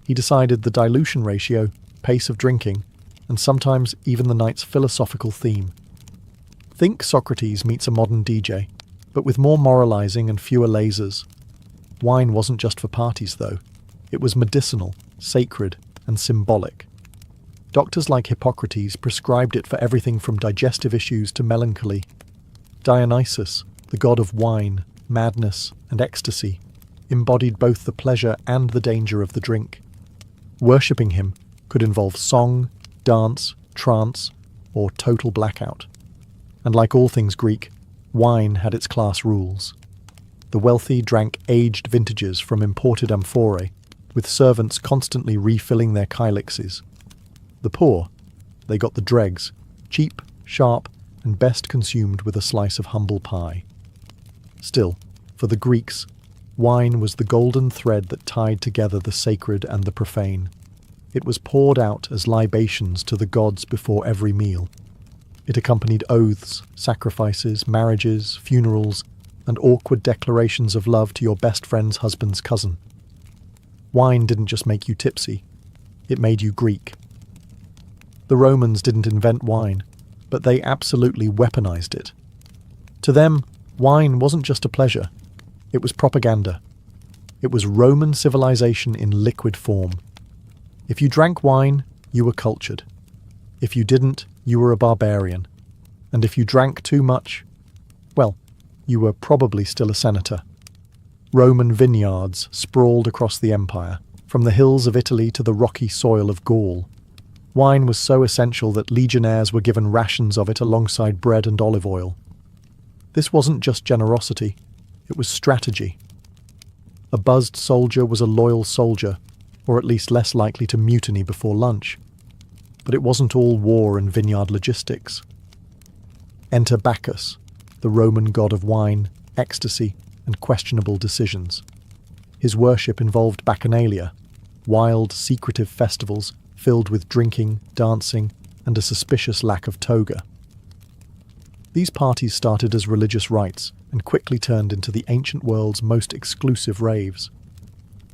He decided the dilution ratio, pace of drinking, and sometimes even the night's philosophical theme. Think Socrates meets a modern DJ, but with more moralizing and fewer lasers. Wine wasn't just for parties, though. It was medicinal, sacred, and symbolic. Doctors like Hippocrates prescribed it for everything from digestive issues to melancholy. Dionysus, the god of wine, madness, and ecstasy, embodied both the pleasure and the danger of the drink. Worshipping him could involve song, dance, trance, or total blackout. And like all things Greek, wine had its class rules. The wealthy drank aged vintages from imported amphorae, with servants constantly refilling their kylixes. The poor, they got the dregs, cheap, sharp, and best consumed with a slice of humble pie. Still, for the Greeks, wine was the golden thread that tied together the sacred and the profane. It was poured out as libations to the gods before every meal. It accompanied oaths, sacrifices, marriages, funerals, and awkward declarations of love to your best friend's husband's cousin. Wine didn't just make you tipsy, it made you Greek. The Romans didn't invent wine, but they absolutely weaponized it. To them, wine wasn't just a pleasure, it was propaganda. It was Roman civilization in liquid form. If you drank wine, you were cultured. If you didn't, you were a barbarian. And if you drank too much, well, you were probably still a senator. Roman vineyards sprawled across the empire, from the hills of Italy to the rocky soil of Gaul. Wine was so essential that legionnaires were given rations of it alongside bread and olive oil. This wasn't just generosity, it was strategy. A buzzed soldier was a loyal soldier, or at least less likely to mutiny before lunch. But it wasn't all war and vineyard logistics. Enter Bacchus, the Roman god of wine, ecstasy, and questionable decisions. His worship involved bacchanalia, wild, secretive festivals filled with drinking, dancing, and a suspicious lack of toga. These parties started as religious rites and quickly turned into the ancient world's most exclusive raves.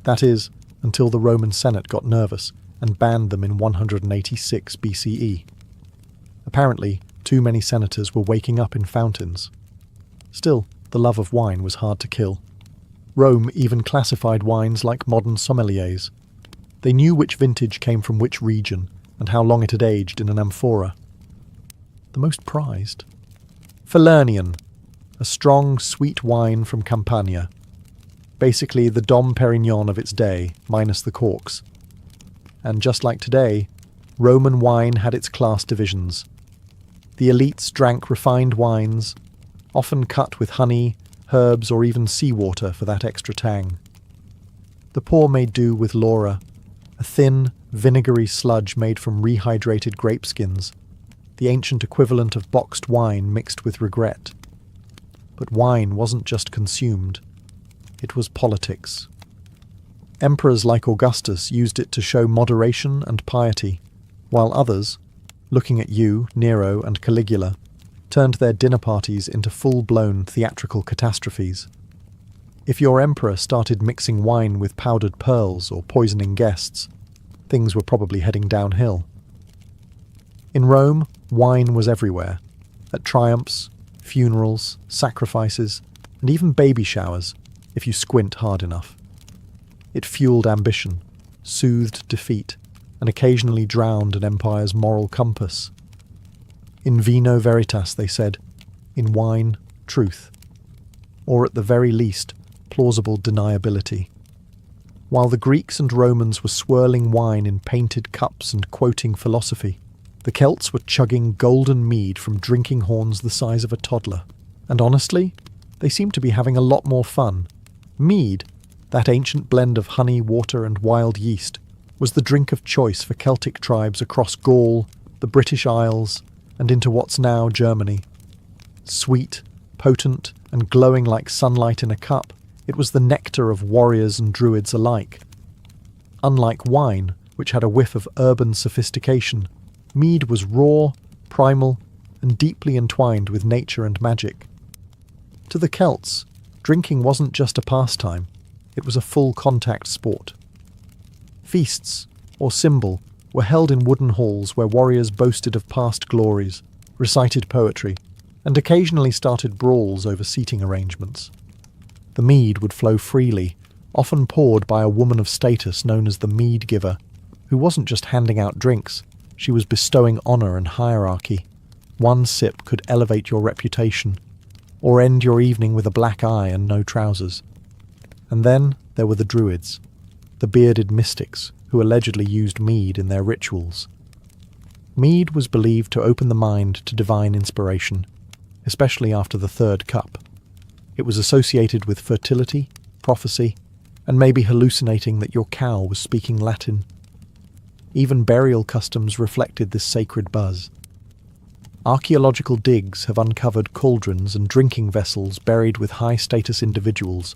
That is, until the Roman Senate got nervous and banned them in 186 BCE. Apparently, too many senators were waking up in fountains. Still, the love of wine was hard to kill. Rome even classified wines like modern sommeliers. They knew which vintage came from which region and how long it had aged in an amphora. The most prized? Falernian, a strong, sweet wine from Campania. Basically the Dom Perignon of its day, minus the corks. And just like today, Roman wine had its class divisions. The elites drank refined wines, often cut with honey, herbs, or even seawater for that extra tang. The poor made do with Laura, a thin, vinegary sludge made from rehydrated grape skins, the ancient equivalent of boxed wine mixed with regret. But wine wasn't just consumed, it was politics. Emperors like Augustus used it to show moderation and piety, while others, looking at you, Nero and Caligula, turned their dinner parties into full-blown theatrical catastrophes. If your emperor started mixing wine with powdered pearls or poisoning guests, things were probably heading downhill. In Rome, wine was everywhere, at triumphs, funerals, sacrifices, and even baby showers, if you squint hard enough. It fueled ambition, soothed defeat, and occasionally drowned an empire's moral compass. In vino veritas, they said, in wine, truth. Or at the very least, plausible deniability. While the Greeks and Romans were swirling wine in painted cups and quoting philosophy, the Celts were chugging golden mead from drinking horns the size of a toddler. And honestly, they seemed to be having a lot more fun. Mead, that ancient blend of honey, water, and wild yeast, was the drink of choice for Celtic tribes across Gaul, the British Isles, and into what's now Germany. Sweet, potent, and glowing like sunlight in a cup, it was the nectar of warriors and druids alike. Unlike wine, which had a whiff of urban sophistication, mead was raw, primal, and deeply entwined with nature and magic. To the Celts, drinking wasn't just a pastime, it was a full-contact sport. Feasts, or symbol, were held in wooden halls where warriors boasted of past glories, recited poetry, and occasionally started brawls over seating arrangements. The mead would flow freely, often poured by a woman of status known as the mead giver, who wasn't just handing out drinks, she was bestowing honour and hierarchy. One sip could elevate your reputation, or end your evening with a black eye and no trousers. And then there were the druids, the bearded mystics who allegedly used mead in their rituals. Mead was believed to open the mind to divine inspiration, especially after the third cup. It was associated with fertility, prophecy, and maybe hallucinating that your cow was speaking Latin. Even burial customs reflected this sacred buzz. Archaeological digs have uncovered cauldrons and drinking vessels buried with high-status individuals,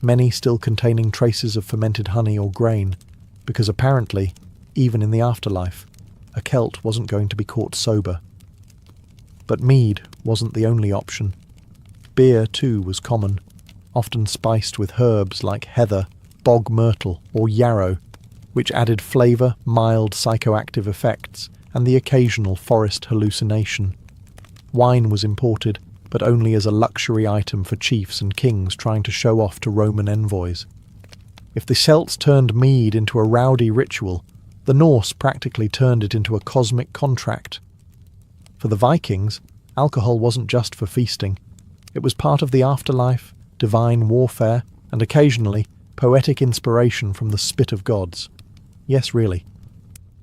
many still containing traces of fermented honey or grain, because apparently even in the afterlife. A Celt wasn't going to be caught sober. But mead wasn't the only option. Beer, too, was common, often spiced with herbs like heather, bog myrtle, or yarrow, which added flavour, mild psychoactive effects, and the occasional forest hallucination. Wine was imported, but only as a luxury item for chiefs and kings trying to show off to Roman envoys. If the Celts turned mead into a rowdy ritual, the Norse practically turned it into a cosmic contract. For the Vikings, alcohol wasn't just for feasting. It was part of the afterlife, divine warfare, and occasionally poetic inspiration from the spit of gods. Yes, really.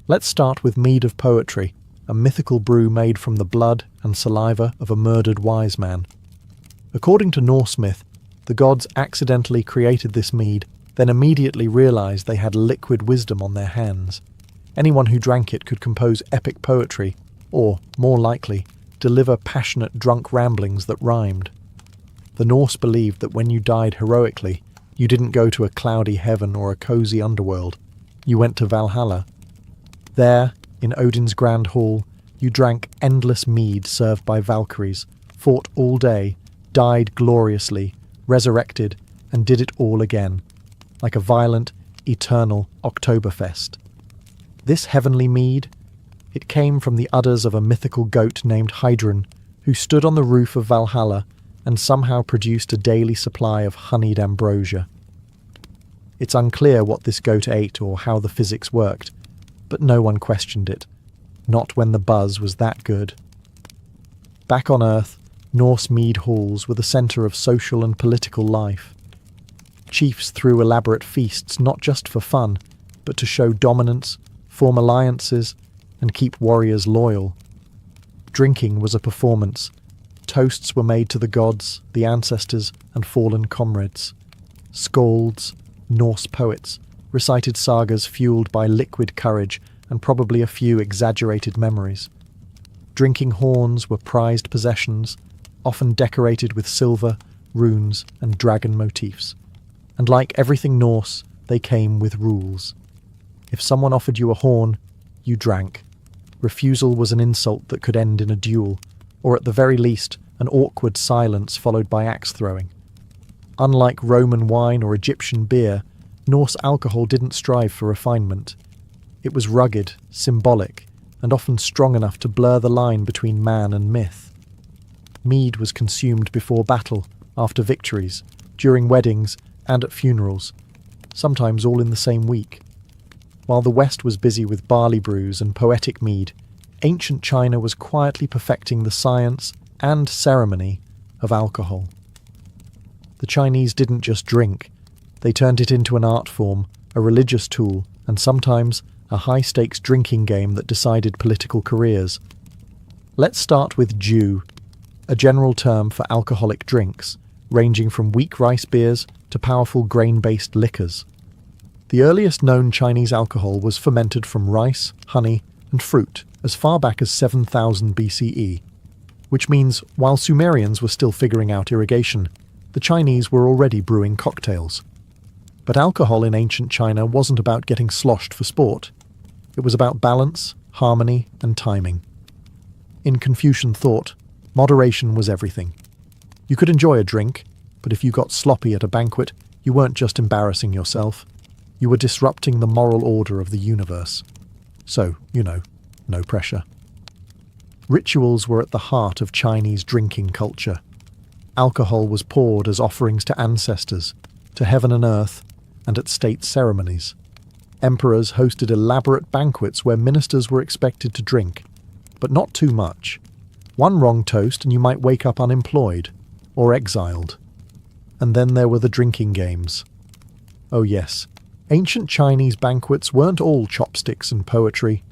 Let's start with mead of poetry, a mythical brew made from the blood and saliva of a murdered wise man. According to Norse myth, the gods accidentally created this mead, then immediately realized they had liquid wisdom on their hands. Anyone who drank it could compose epic poetry, or, more likely, deliver passionate drunk ramblings that rhymed. The Norse believed that when you died heroically, you didn't go to a cloudy heaven or a cozy underworld. You went to Valhalla. There, in Odin's grand hall, you drank endless mead served by Valkyries, fought all day, died gloriously, resurrected, and did it all again, like a violent, eternal Oktoberfest. This heavenly mead, it came from the udders of a mythical goat named Heidrun, who stood on the roof of Valhalla and somehow produced a daily supply of honeyed ambrosia. It's unclear what this goat ate or how the physics worked, but no one questioned it, not when the buzz was that good. Back on Earth, Norse mead halls were the centre of social and political life. Chiefs threw elaborate feasts not just for fun, but to show dominance, form alliances, and keep warriors loyal. Drinking was a performance. Toasts were made to the gods, the ancestors, and fallen comrades. Skalds, Norse poets, recited sagas fueled by liquid courage and probably a few exaggerated memories. Drinking horns were prized possessions, often decorated with silver, runes, and dragon motifs. And like everything Norse, they came with rules. If someone offered you a horn, you drank. Refusal was an insult that could end in a duel, or at the very least, an awkward silence followed by axe throwing. Unlike Roman wine or Egyptian beer, Norse alcohol didn't strive for refinement. It was rugged, symbolic, and often strong enough to blur the line between man and myth. Mead was consumed before battle, after victories, during weddings, and at funerals, sometimes all in the same week. While the West was busy with barley brews and poetic mead, ancient China was quietly perfecting the science and ceremony of alcohol. The Chinese didn't just drink, they turned it into an art form, a religious tool, and sometimes a high-stakes drinking game that decided political careers. Let's start with Ju, a general term for alcoholic drinks, ranging from weak rice beers to powerful grain-based liquors. The earliest known Chinese alcohol was fermented from rice, honey, and fruit as far back as 7000 BCE, which means while Sumerians were still figuring out irrigation, the Chinese were already brewing cocktails. But alcohol in ancient China wasn't about getting sloshed for sport. It was about balance, harmony, and timing. In Confucian thought, moderation was everything. You could enjoy a drink, but if you got sloppy at a banquet, you weren't just embarrassing yourself. You were disrupting the moral order of the universe. So, no pressure. Rituals were at the heart of Chinese drinking culture. Alcohol was poured as offerings to ancestors, to heaven and earth, and at state ceremonies. Emperors hosted elaborate banquets where ministers were expected to drink, but not too much. One wrong toast and you might wake up unemployed, or exiled. And then there were the drinking games. Oh yes, ancient Chinese banquets weren't all chopsticks and poetry.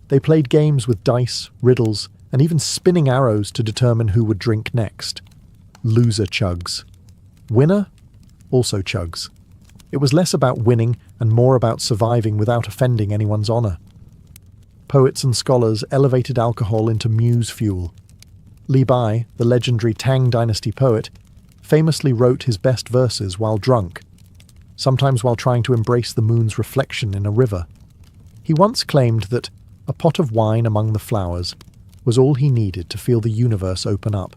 They played games with dice, riddles, and even spinning arrows to determine who would drink next. Loser chugs. Winner? Also chugs. It was less about winning and more about surviving without offending anyone's honour. Poets and scholars elevated alcohol into muse fuel. Li Bai, the legendary Tang dynasty poet, famously wrote his best verses while drunk, sometimes while trying to embrace the moon's reflection in a river. He once claimed that a pot of wine among the flowers was all he needed to feel the universe open up.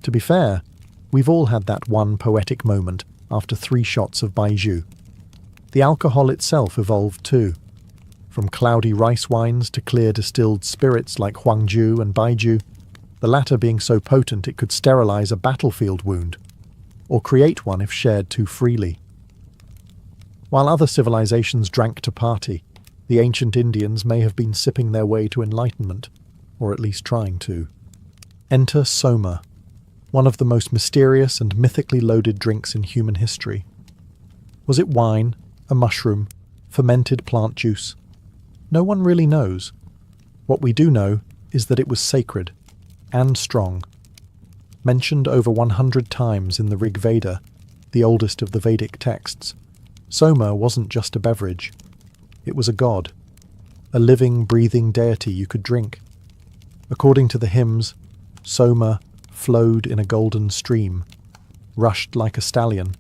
To be fair, we've all had that one poetic moment after 3 shots of baijiu. The alcohol itself evolved too, from cloudy rice wines to clear distilled spirits like huangju and baijiu, the latter being so potent it could sterilize a battlefield wound, or create one if shared too freely. While other civilizations drank to party, the ancient Indians may have been sipping their way to enlightenment, or at least trying to. Enter soma, one of the most mysterious and mythically loaded drinks in human history. Was it wine, a mushroom, fermented plant juice? No one really knows. What we do know is that it was sacred and strong. Mentioned over 100 times in the Rig Veda, the oldest of the Vedic texts, soma wasn't just a beverage. It was a god, a living, breathing deity you could drink. According to the hymns, soma flowed in a golden stream, rushed like a stallion,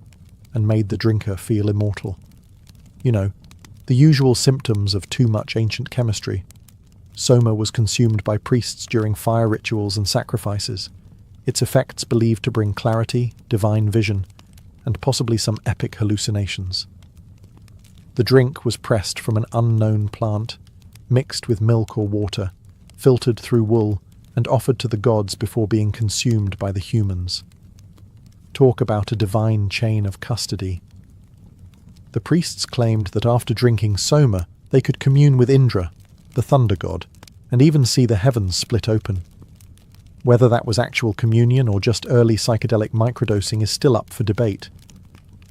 and made the drinker feel immortal. You know, the usual symptoms of too much ancient chemistry. Soma was consumed by priests during fire rituals and sacrifices, its effects believed to bring clarity, divine vision, and possibly some epic hallucinations. The drink was pressed from an unknown plant, mixed with milk or water, filtered through wool, and offered to the gods before being consumed by the humans. Talk about a divine chain of custody. The priests claimed that after drinking soma, they could commune with Indra, the thunder god, and even see the heavens split open. Whether that was actual communion or just early psychedelic microdosing is still up for debate,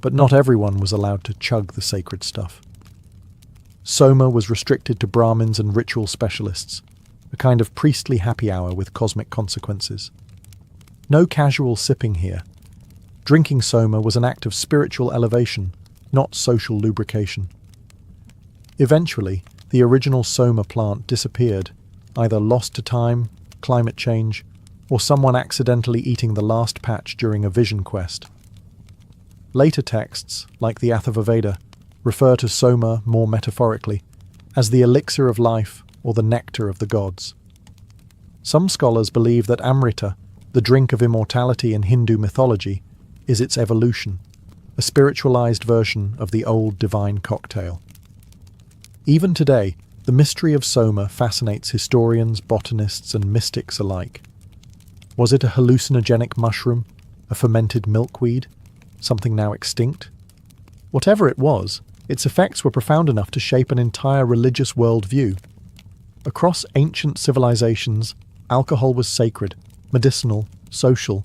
but not everyone was allowed to chug the sacred stuff. Soma was restricted to Brahmins and ritual specialists, a kind of priestly happy hour with cosmic consequences. No casual sipping here. Drinking soma was an act of spiritual elevation, not social lubrication. Eventually, the original soma plant disappeared, either lost to time, climate change, or someone accidentally eating the last patch during a vision quest. Later texts, like the Atharvaveda, refer to soma more metaphorically, as the elixir of life or the nectar of the gods. Some scholars believe that Amrita, the drink of immortality in Hindu mythology, is its evolution, a spiritualized version of the old divine cocktail. Even today, the mystery of soma fascinates historians, botanists, and mystics alike. Was it a hallucinogenic mushroom, a fermented milkweed, something now extinct? Whatever it was, its effects were profound enough to shape an entire religious worldview. Across ancient civilizations, alcohol was sacred, medicinal, social,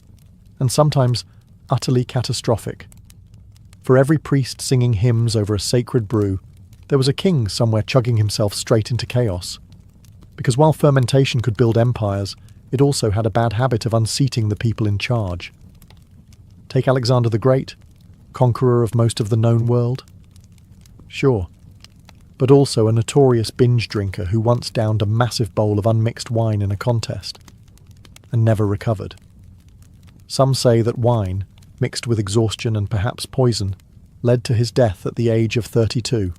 and sometimes utterly catastrophic. For every priest singing hymns over a sacred brew, there was a king somewhere chugging himself straight into chaos. Because while fermentation could build empires, it also had a bad habit of unseating the people in charge. Take Alexander the Great, conqueror of most of the known world. Sure, but also a notorious binge drinker who once downed a massive bowl of unmixed wine in a contest, and never recovered. Some say that wine, mixed with exhaustion and perhaps poison, led to his death at the age of 32.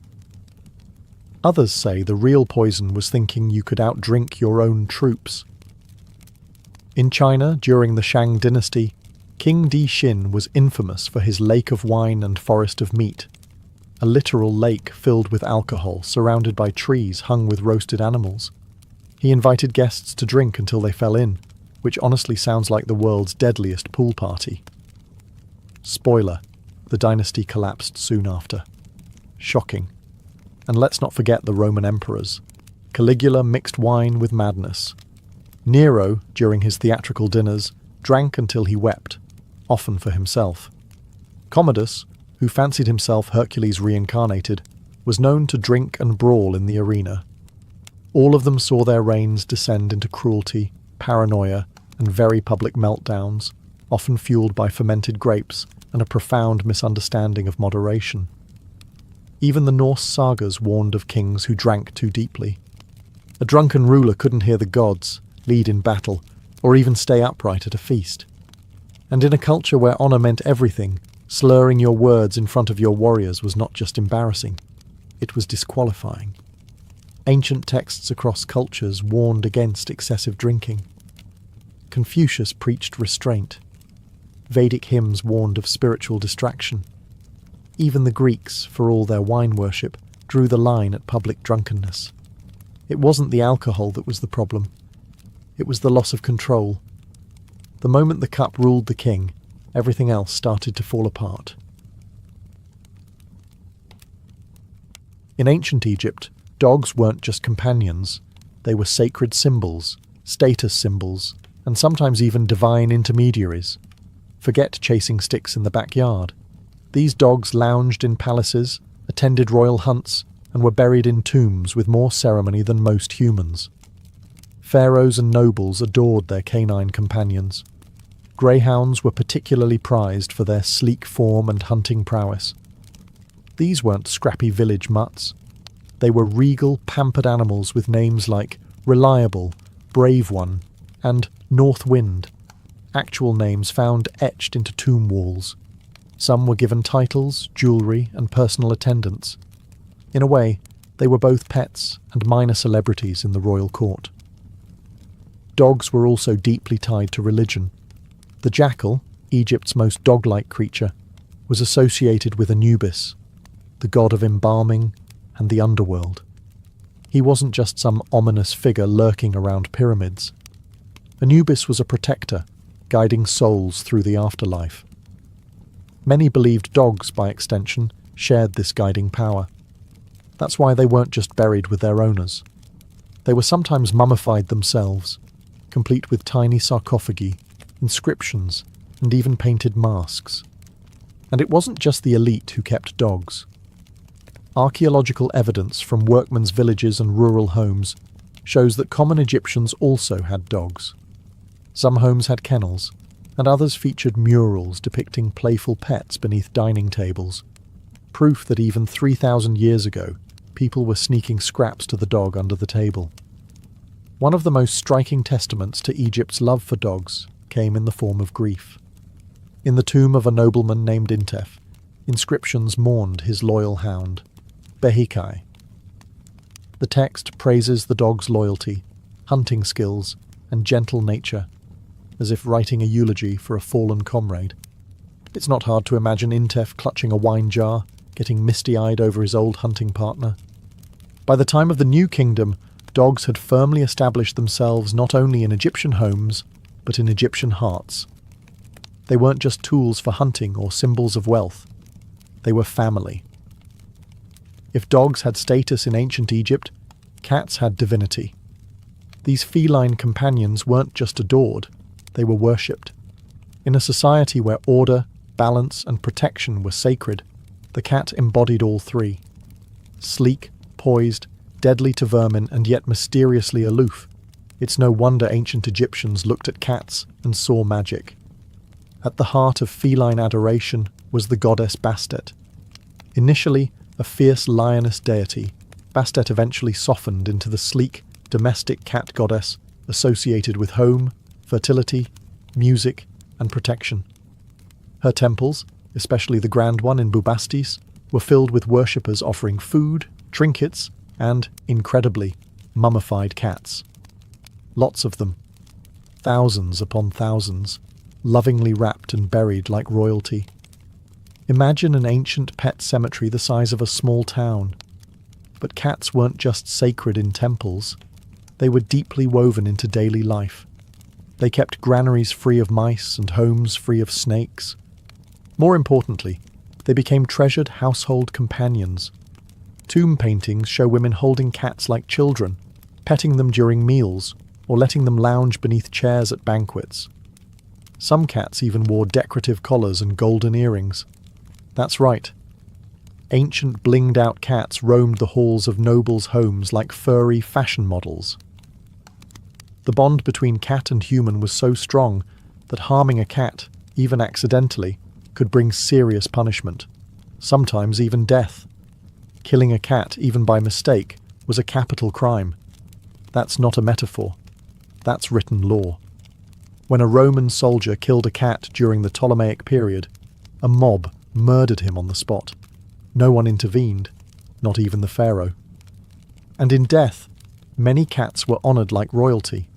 Others say the real poison was thinking you could outdrink your own troops. In China, during the Shang dynasty, King Di Xin was infamous for his lake of wine and forest of meat, a literal lake filled with alcohol surrounded by trees hung with roasted animals. He invited guests to drink until they fell in, which honestly sounds like the world's deadliest pool party. Spoiler, the dynasty collapsed soon after. Shocking. And let's not forget the Roman emperors. Caligula mixed wine with madness. Nero, during his theatrical dinners, drank until he wept, often for himself. Commodus, who fancied himself Hercules reincarnated, was known to drink and brawl in the arena. All of them saw their reigns descend into cruelty, paranoia, and very public meltdowns, often fueled by fermented grapes and a profound misunderstanding of moderation. Even the Norse sagas warned of kings who drank too deeply. A drunken ruler couldn't hear the gods, lead in battle, or even stay upright at a feast. And in a culture where honor meant everything, slurring your words in front of your warriors was not just embarrassing, it was disqualifying. Ancient texts across cultures warned against excessive drinking. Confucius preached restraint. Vedic hymns warned of spiritual distraction. Even the Greeks, for all their wine worship, drew the line at public drunkenness. It wasn't the alcohol that was the problem. It was the loss of control. The moment the cup ruled the king, everything else started to fall apart. In ancient Egypt, dogs weren't just companions. They were sacred symbols, status symbols, and sometimes even divine intermediaries. Forget chasing sticks in the backyard. These dogs lounged in palaces, attended royal hunts, and were buried in tombs with more ceremony than most humans. Pharaohs and nobles adored their canine companions. Greyhounds were particularly prized for their sleek form and hunting prowess. These weren't scrappy village mutts. They were regal, pampered animals with names like Reliable, Brave One, and North Wind, actual names found etched into tomb walls. Some were given titles, jewellery, and personal attendants. In a way, they were both pets and minor celebrities in the royal court. Dogs were also deeply tied to religion. The jackal, Egypt's most dog-like creature, was associated with Anubis, the god of embalming and the underworld. He wasn't just some ominous figure lurking around pyramids. Anubis was a protector, guiding souls through the afterlife. Many believed dogs, by extension, shared this guiding power. That's why they weren't just buried with their owners. They were sometimes mummified themselves, complete with tiny sarcophagi, inscriptions, and even painted masks. And it wasn't just the elite who kept dogs. Archaeological evidence from workmen's villages and rural homes shows that common Egyptians also had dogs. Some homes had kennels, and others featured murals depicting playful pets beneath dining tables, proof that even 3,000 years ago, people were sneaking scraps to the dog under the table. One of the most striking testaments to Egypt's love for dogs came in the form of grief. In the tomb of a nobleman named Intef, inscriptions mourned his loyal hound, Behikai. The text praises the dog's loyalty, hunting skills, and gentle nature, as if writing a eulogy for a fallen comrade. It's not hard to imagine Intef clutching a wine jar, getting misty-eyed over his old hunting partner. By the time of the New Kingdom, dogs had firmly established themselves not only in Egyptian homes, but in Egyptian hearts. They weren't just tools for hunting or symbols of wealth. They were family. If dogs had status in ancient Egypt, cats had divinity. These feline companions weren't just adored, they were worshipped. In a society where order, balance, and protection were sacred, the cat embodied all three. Sleek, poised, deadly to vermin, and yet mysteriously aloof, it's no wonder ancient Egyptians looked at cats and saw magic. At the heart of feline adoration was the goddess Bastet. Initially a fierce lioness deity, Bastet eventually softened into the sleek, domestic cat goddess associated with home, fertility, music, and protection. Her temples, especially the grand one in Bubastis, were filled with worshippers offering food, trinkets, and, incredibly, mummified cats. Lots of them. Thousands upon thousands, lovingly wrapped and buried like royalty. Imagine an ancient pet cemetery the size of a small town. But cats weren't just sacred in temples. They were deeply woven into daily life. They kept granaries free of mice and homes free of snakes. More importantly, they became treasured household companions. Tomb paintings show women holding cats like children, petting them during meals, or letting them lounge beneath chairs at banquets. Some cats even wore decorative collars and golden earrings. That's right. Ancient blinged-out cats roamed the halls of nobles' homes like furry fashion models. The bond between cat and human was so strong that harming a cat, even accidentally, could bring serious punishment, sometimes even death. Killing a cat, even by mistake, was a capital crime. That's not a metaphor. That's written law. When a Roman soldier killed a cat during the Ptolemaic period, a mob murdered him on the spot. No one intervened, not even the pharaoh. And in death, many cats were honoured like royalty.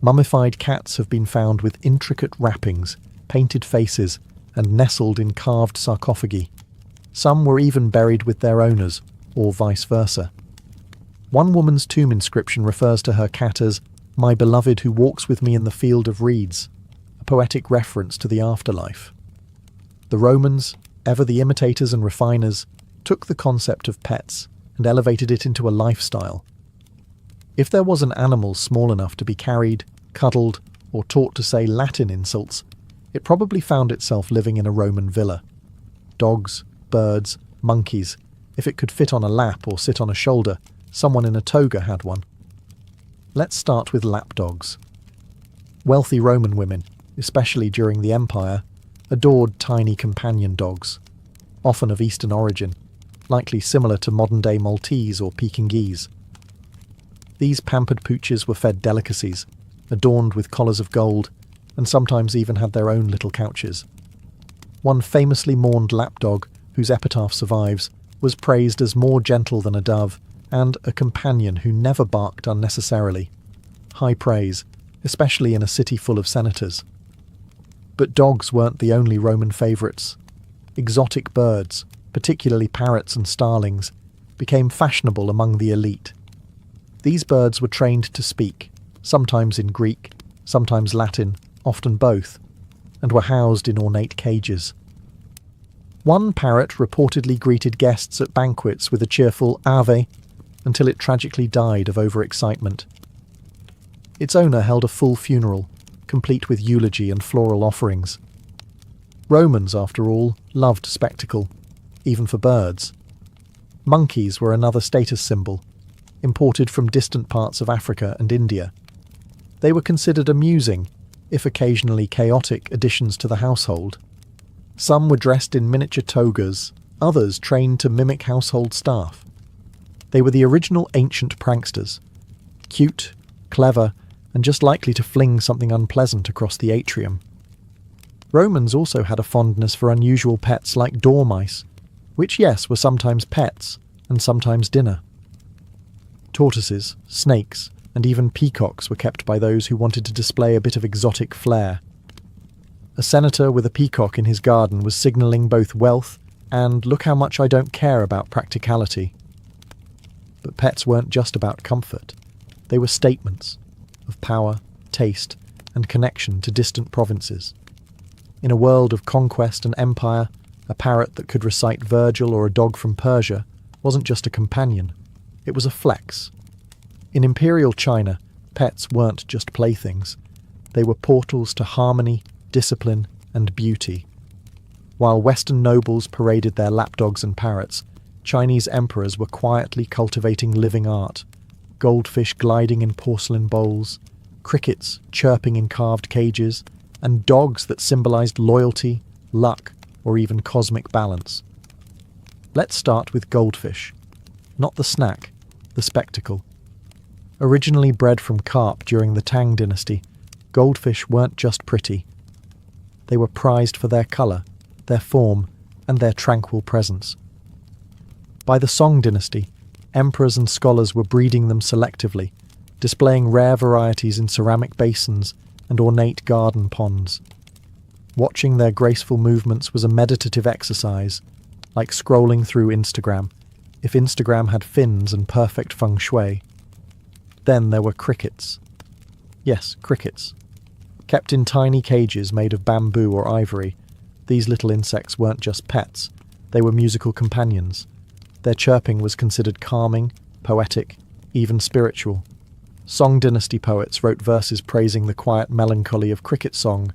Mummified cats have been found with intricate wrappings, painted faces, and nestled in carved sarcophagi. Some were even buried with their owners, or vice versa. One woman's tomb inscription refers to her cat as "my beloved who walks with me in the field of reeds," a poetic reference to the afterlife. The Romans, ever the imitators and refiners, took the concept of pets and elevated it into a lifestyle. If there was an animal small enough to be carried, cuddled, or taught to say Latin insults, it probably found itself living in a Roman villa. Dogs, birds, monkeys, if it could fit on a lap or sit on a shoulder, someone in a toga had one. Let's start with lapdogs. Wealthy Roman women, especially during the Empire, adored tiny companion dogs, often of Eastern origin, likely similar to modern-day Maltese or Pekingese. These pampered pooches were fed delicacies, adorned with collars of gold, and sometimes even had their own little couches. One famously mourned lapdog, whose epitaph survives, was praised as more gentle than a dove, and a companion who never barked unnecessarily. High praise, especially in a city full of senators. But dogs weren't the only Roman favourites. Exotic birds, particularly parrots and starlings, became fashionable among the elite. These birds were trained to speak, sometimes in Greek, sometimes Latin, often both, and were housed in ornate cages. One parrot reportedly greeted guests at banquets with a cheerful "Ave," until it tragically died of overexcitement. Its owner held a full funeral, complete with eulogy and floral offerings. Romans, after all, loved spectacle, even for birds. Monkeys were another status symbol, imported from distant parts of Africa and India. They were considered amusing, if occasionally chaotic, additions to the household. Some were dressed in miniature togas, others trained to mimic household staff. They were the original ancient pranksters, cute, clever, and just likely to fling something unpleasant across the atrium. Romans also had a fondness for unusual pets like dormice, which, yes, were sometimes pets and sometimes dinner. Tortoises, snakes, and even peacocks were kept by those who wanted to display a bit of exotic flair. A senator with a peacock in his garden was signalling both wealth and "look how much I don't care about practicality." But pets weren't just about comfort. They were statements of power, taste, and connection to distant provinces. In a world of conquest and empire, a parrot that could recite Virgil or a dog from Persia wasn't just a companion, it was a flex. In imperial China, pets weren't just playthings. They were portals to harmony, discipline, and beauty. While Western nobles paraded their lapdogs and parrots, Chinese emperors were quietly cultivating living art, goldfish gliding in porcelain bowls, crickets chirping in carved cages, and dogs that symbolized loyalty, luck, or even cosmic balance. Let's start with goldfish. Not the snack, the spectacle. Originally bred from carp during the Tang dynasty, goldfish weren't just pretty. They were prized for their colour, their form, and their tranquil presence. By the Song dynasty, emperors and scholars were breeding them selectively, displaying rare varieties in ceramic basins and ornate garden ponds. Watching their graceful movements was a meditative exercise, like scrolling through Instagram, if Instagram had fins and perfect feng shui. Then there were crickets. Yes, crickets. Kept in tiny cages made of bamboo or ivory, these little insects weren't just pets, they were musical companions. Their chirping was considered calming, poetic, even spiritual. Song dynasty poets wrote verses praising the quiet melancholy of cricket song,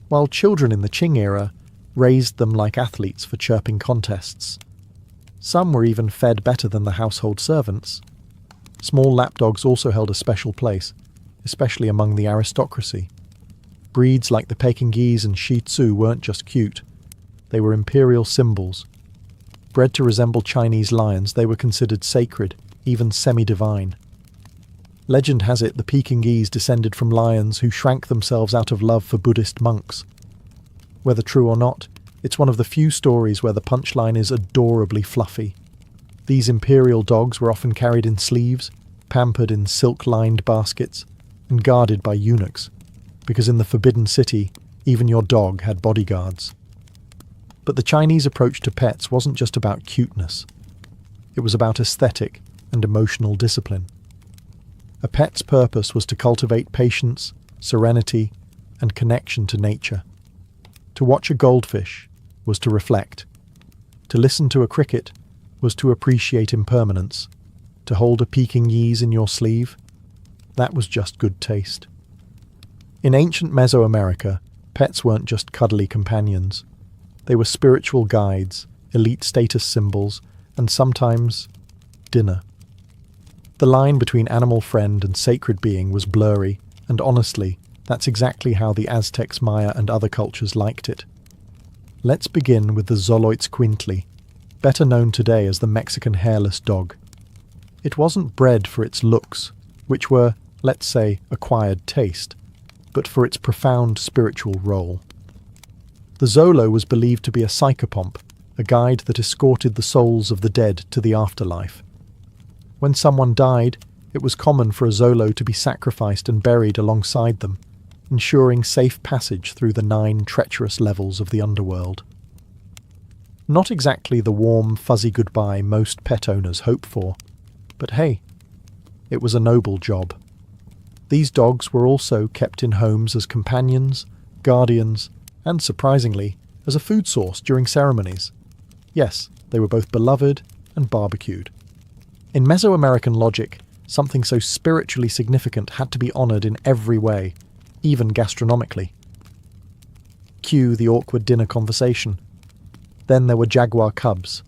while children in the Qing era raised them like athletes for chirping contests. Some were even fed better than the household servants. Small lapdogs also held a special place, especially among the aristocracy. Breeds like the Pekingese and Shih Tzu weren't just cute, they were imperial symbols. Bred to resemble Chinese lions, they were considered sacred, even semi-divine. Legend has it the Pekingese descended from lions who shrank themselves out of love for Buddhist monks. Whether true or not, it's one of the few stories where the punchline is adorably fluffy. These imperial dogs were often carried in sleeves, pampered in silk-lined baskets, and guarded by eunuchs, because in the Forbidden City, even your dog had bodyguards. But the Chinese approach to pets wasn't just about cuteness. It was about aesthetic and emotional discipline. A pet's purpose was to cultivate patience, serenity, and connection to nature. To watch a goldfish was to reflect. To listen to a cricket was to appreciate impermanence. To hold a Pekingese in your sleeve, that was just good taste. In ancient Mesoamerica, pets weren't just cuddly companions. They were spiritual guides, elite status symbols, and sometimes dinner. The line between animal friend and sacred being was blurry, and honestly, that's exactly how the Aztecs, Maya, and other cultures liked it. Let's begin with the Xoloitzcuintli, better known today as the Mexican hairless dog. It wasn't bred for its looks, which were, let's say, acquired taste, but for its profound spiritual role. The Xolo was believed to be a psychopomp, a guide that escorted the souls of the dead to the afterlife. When someone died, it was common for a Xolo to be sacrificed and buried alongside them, ensuring safe passage through the 9 treacherous levels of the underworld. Not exactly the warm, fuzzy goodbye most pet owners hope for, but hey, it was a noble job. These dogs were also kept in homes as companions, guardians, and surprisingly, as a food source during ceremonies. Yes, they were both beloved and barbecued. In Mesoamerican logic, something so spiritually significant had to be honoured in every way, even gastronomically. Cue the awkward dinner conversation. Then there were jaguar cubs.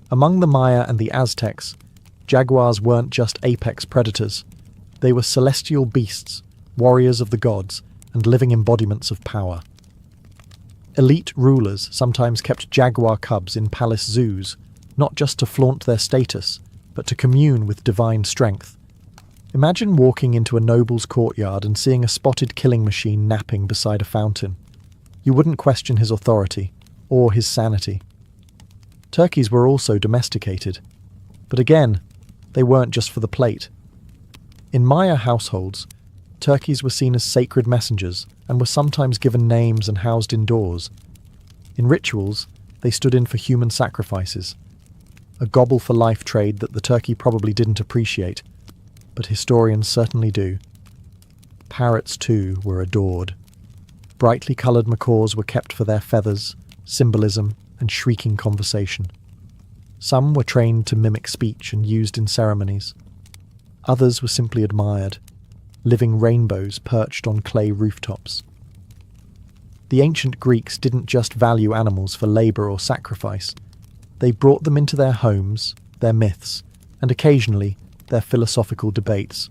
Among the Maya and the Aztecs, jaguars weren't just apex predators. They were celestial beasts, warriors of the gods, and living embodiments of power. Elite rulers sometimes kept jaguar cubs in palace zoos, not just to flaunt their status, but to commune with divine strength. Imagine walking into a noble's courtyard and seeing a spotted killing machine napping beside a fountain. You wouldn't question his authority, or his sanity. Turkeys were also domesticated, but again, they weren't just for the plate. In Maya households, turkeys were seen as sacred messengers and were sometimes given names and housed indoors. In rituals, they stood in for human sacrifices, a gobble-for-life trade that the turkey probably didn't appreciate, but historians certainly do. Parrots, too, were adored. Brightly coloured macaws were kept for their feathers, symbolism, and shrieking conversation. Some were trained to mimic speech and used in ceremonies. Others were simply admired, living rainbows perched on clay rooftops. The ancient Greeks didn't just value animals for labour or sacrifice. They brought them into their homes, their myths, and occasionally their philosophical debates.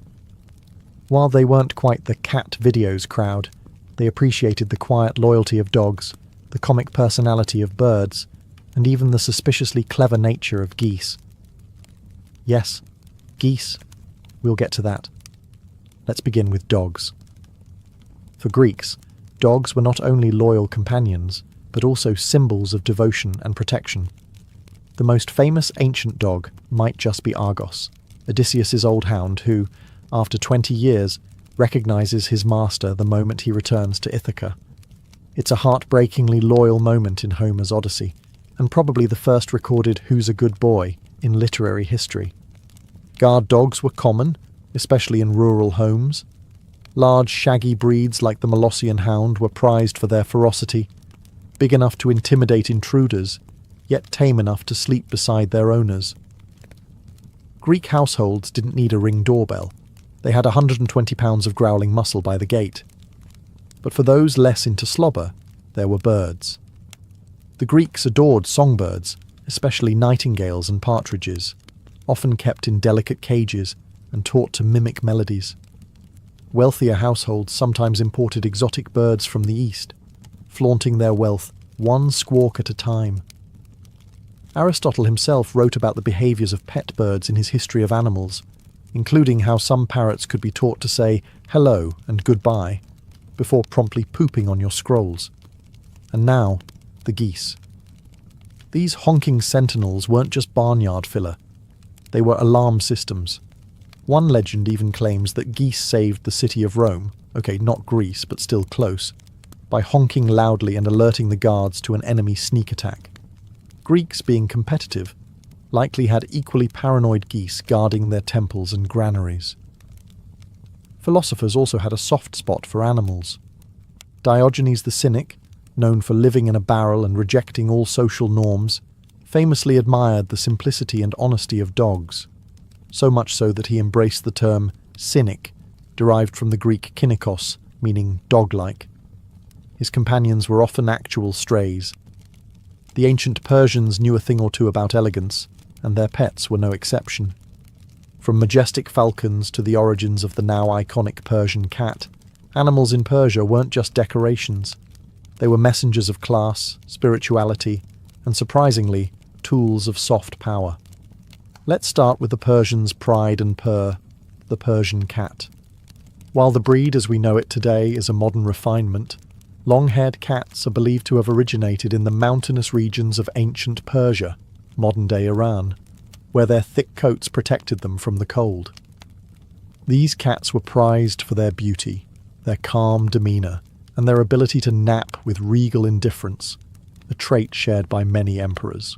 While they weren't quite the cat videos crowd, they appreciated the quiet loyalty of dogs, the comic personality of birds, and even the suspiciously clever nature of geese. Yes, geese. We'll get to that. Let's begin with dogs. For Greeks, dogs were not only loyal companions, but also symbols of devotion and protection. The most famous ancient dog might just be Argos, Odysseus's old hound who, after 20 years, recognizes his master the moment he returns to Ithaca. It's a heartbreakingly loyal moment in Homer's Odyssey, and probably the first recorded "who's a good boy" in literary history. Guard dogs were common, especially in rural homes. Large, shaggy breeds like the Molossian hound were prized for their ferocity, big enough to intimidate intruders, yet tame enough to sleep beside their owners. Greek households didn't need a ring doorbell. They had 120 pounds of growling muscle by the gate. But for those less into slobber, there were birds. The Greeks adored songbirds, especially nightingales and partridges, often kept in delicate cages and taught to mimic melodies. Wealthier households sometimes imported exotic birds from the east, flaunting their wealth one squawk at a time. Aristotle himself wrote about the behaviours of pet birds in his History of Animals, including how some parrots could be taught to say hello and goodbye before promptly pooping on your scrolls. And now, the geese. These honking sentinels weren't just barnyard filler. They were alarm systems. One legend even claims that geese saved the city of Rome, okay, not Greece, but still close, by honking loudly and alerting the guards to an enemy sneak attack. Greeks, being competitive, likely had equally paranoid geese guarding their temples and granaries. Philosophers also had a soft spot for animals. Diogenes the Cynic, known for living in a barrel and rejecting all social norms, famously admired the simplicity and honesty of dogs, so much so that he embraced the term cynic, derived from the Greek kynikos, meaning dog-like. His companions were often actual strays. The ancient Persians knew a thing or two about elegance, and their pets were no exception. From majestic falcons to the origins of the now iconic Persian cat, animals in Persia weren't just decorations. They were messengers of class, spirituality, and surprisingly, tools of soft power. Let's start with the Persians' pride and purr, the Persian cat. While the breed as we know it today is a modern refinement, long-haired cats are believed to have originated in the mountainous regions of ancient Persia, modern-day Iran, where their thick coats protected them from the cold. These cats were prized for their beauty, their calm demeanour, and their ability to nap with regal indifference, a trait shared by many emperors.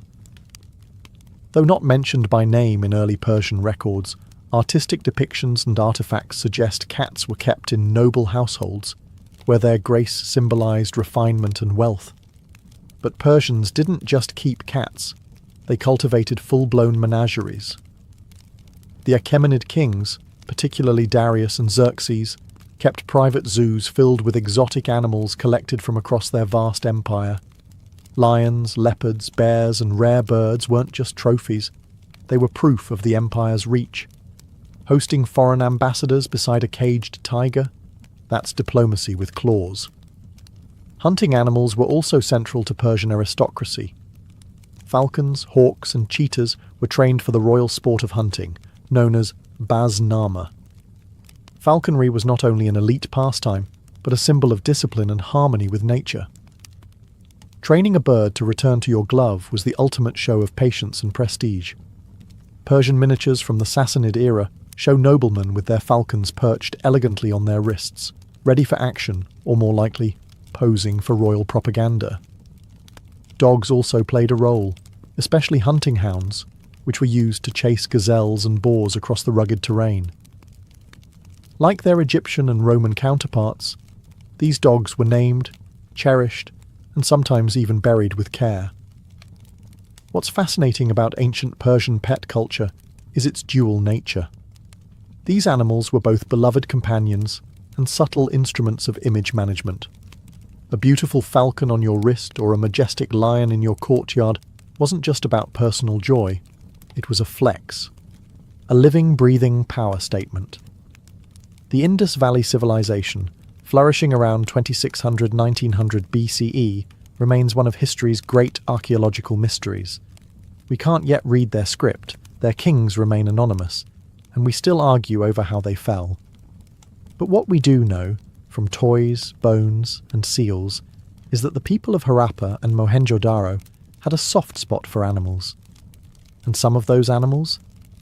Though not mentioned by name in early Persian records, artistic depictions and artifacts suggest cats were kept in noble households, where their grace symbolized refinement and wealth. But Persians didn't just keep cats, they cultivated full-blown menageries. The Achaemenid kings, particularly Darius and Xerxes, kept private zoos filled with exotic animals collected from across their vast empire. Lions, leopards, bears, and rare birds weren't just trophies, they were proof of the empire's reach. Hosting foreign ambassadors beside a caged tiger? That's diplomacy with claws. Hunting animals were also central to Persian aristocracy. Falcons, hawks, and cheetahs were trained for the royal sport of hunting, known as baznama. Falconry was not only an elite pastime, but a symbol of discipline and harmony with nature. Training a bird to return to your glove was the ultimate show of patience and prestige. Persian miniatures from the Sassanid era show noblemen with their falcons perched elegantly on their wrists, ready for action, or more likely, posing for royal propaganda. Dogs also played a role, especially hunting hounds, which were used to chase gazelles and boars across the rugged terrain. Like their Egyptian and Roman counterparts, these dogs were named, cherished, and sometimes even buried with care. What's fascinating about ancient Persian pet culture is its dual nature. These animals were both beloved companions and subtle instruments of image management. A beautiful falcon on your wrist or a majestic lion in your courtyard wasn't just about personal joy, it was a flex. A living, breathing power statement. The Indus Valley civilization, flourishing around 2600–1900 BCE, remains one of history's great archaeological mysteries. We can't yet read their script, their kings remain anonymous, and we still argue over how they fell. But what we do know, from toys, bones, and seals, is that the people of Harappa and Mohenjo-Daro had a soft spot for animals. And some of those animals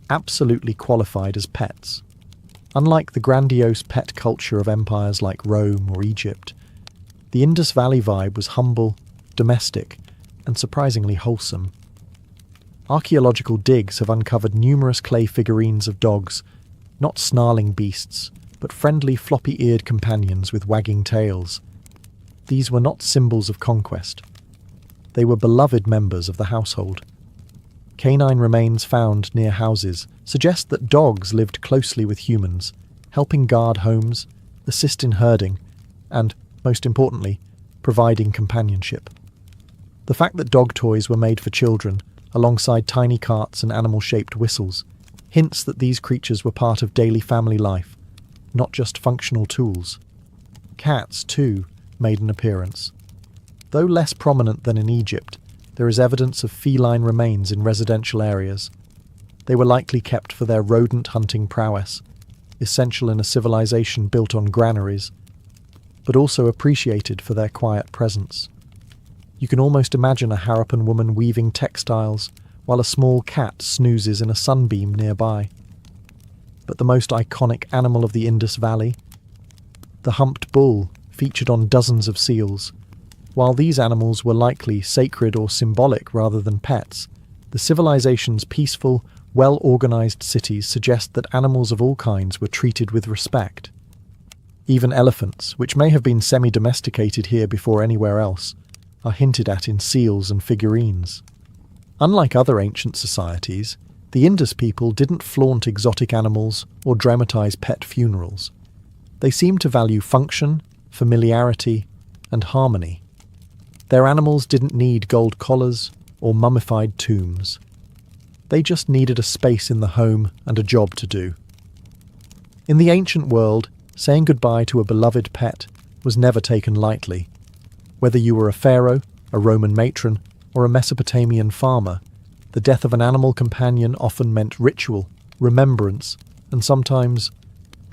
absolutely qualified as pets. Unlike the grandiose pet culture of empires like Rome or Egypt, the Indus Valley vibe was humble, domestic, and surprisingly wholesome. Archaeological digs have uncovered numerous clay figurines of dogs, not snarling beasts, but friendly floppy-eared companions with wagging tails. These were not symbols of conquest. They were beloved members of the household. Canine remains found near houses suggest that dogs lived closely with humans, helping guard homes, assist in herding, and, most importantly, providing companionship. The fact that dog toys were made for children, alongside tiny carts and animal-shaped whistles, hints that these creatures were part of daily family life, not just functional tools. Cats, too, made an appearance. Though less prominent than in Egypt, there is evidence of feline remains in residential areas. They were likely kept for their rodent-hunting prowess, essential in a civilization built on granaries, but also appreciated for their quiet presence. You can almost imagine a Harappan woman weaving textiles while a small cat snoozes in a sunbeam nearby. But the most iconic animal of the Indus Valley? The humped bull, featured on dozens of seals. While these animals were likely sacred or symbolic rather than pets, the civilization's peaceful, well-organized cities suggest that animals of all kinds were treated with respect. Even elephants, which may have been semi-domesticated here before anywhere else, are hinted at in seals and figurines. Unlike other ancient societies, the Indus people didn't flaunt exotic animals or dramatize pet funerals. They seemed to value function, familiarity, and harmony. Their animals didn't need gold collars or mummified tombs. They just needed a space in the home and a job to do. In the ancient world, saying goodbye to a beloved pet was never taken lightly. Whether you were a pharaoh, a Roman matron, or a Mesopotamian farmer, the death of an animal companion often meant ritual, remembrance, and sometimes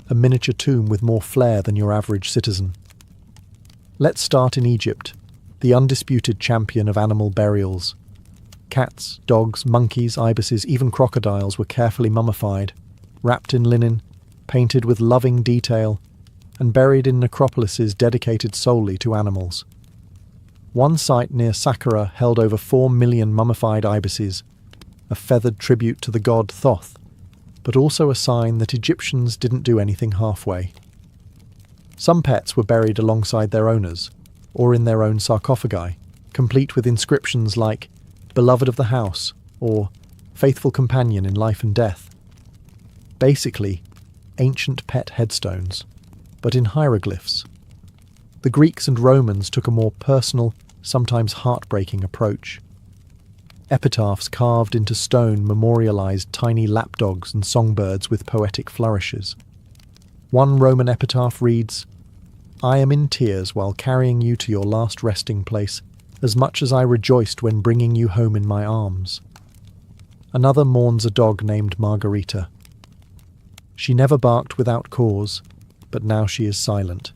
a miniature tomb with more flair than your average citizen. Let's start in Egypt, the undisputed champion of animal burials. Cats, dogs, monkeys, ibises, even crocodiles were carefully mummified, wrapped in linen, painted with loving detail, and buried in necropolises dedicated solely to animals. One site near Saqqara held over 4 million mummified ibises, a feathered tribute to the god Thoth, but also a sign that Egyptians didn't do anything halfway. Some pets were buried alongside their owners, or in their own sarcophagi, complete with inscriptions like "Beloved of the House" or "Faithful Companion in Life and Death." Basically, ancient pet headstones, but in hieroglyphs. The Greeks and Romans took a more personal, sometimes heartbreaking approach. Epitaphs carved into stone memorialized tiny lapdogs and songbirds with poetic flourishes. One Roman epitaph reads, "I am in tears while carrying you to your last resting place, as much as I rejoiced when bringing you home in my arms." Another mourns a dog named Margarita. She never barked without cause, but now she is silent.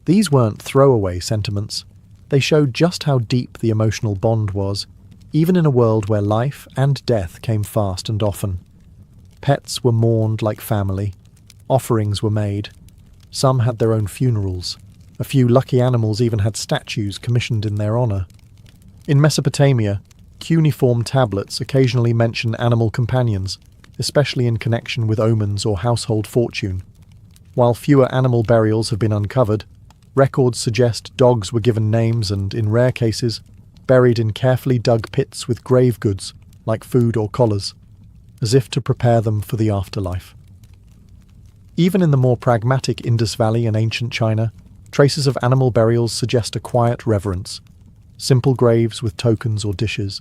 These weren't throwaway sentiments. They showed just how deep the emotional bond was, even in a world where life and death came fast and often. Pets were mourned like family. Offerings were made. Some had their own funerals. A few lucky animals even had statues commissioned in their honor. In Mesopotamia, cuneiform tablets occasionally mention animal companions, especially in connection with omens or household fortune. While fewer animal burials have been uncovered, records suggest dogs were given names and, in rare cases, buried in carefully dug pits with grave goods, like food or collars, as if to prepare them for the afterlife. Even in the more pragmatic Indus Valley and ancient China, traces of animal burials suggest a quiet reverence. Simple graves with tokens or dishes,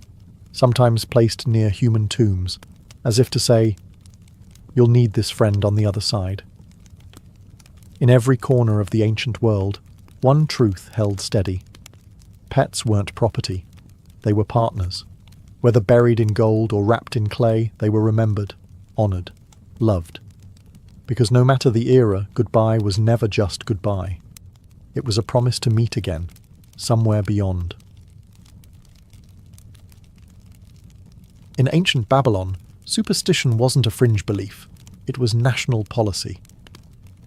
sometimes placed near human tombs, as if to say, "You'll need this friend on the other side." In every corner of the ancient world, one truth held steady. Pets weren't property. They were partners. Whether buried in gold or wrapped in clay, they were remembered, honoured, loved. Because no matter the era, goodbye was never just goodbye. It was a promise to meet again, somewhere beyond. In ancient Babylon, superstition wasn't a fringe belief. It was national policy.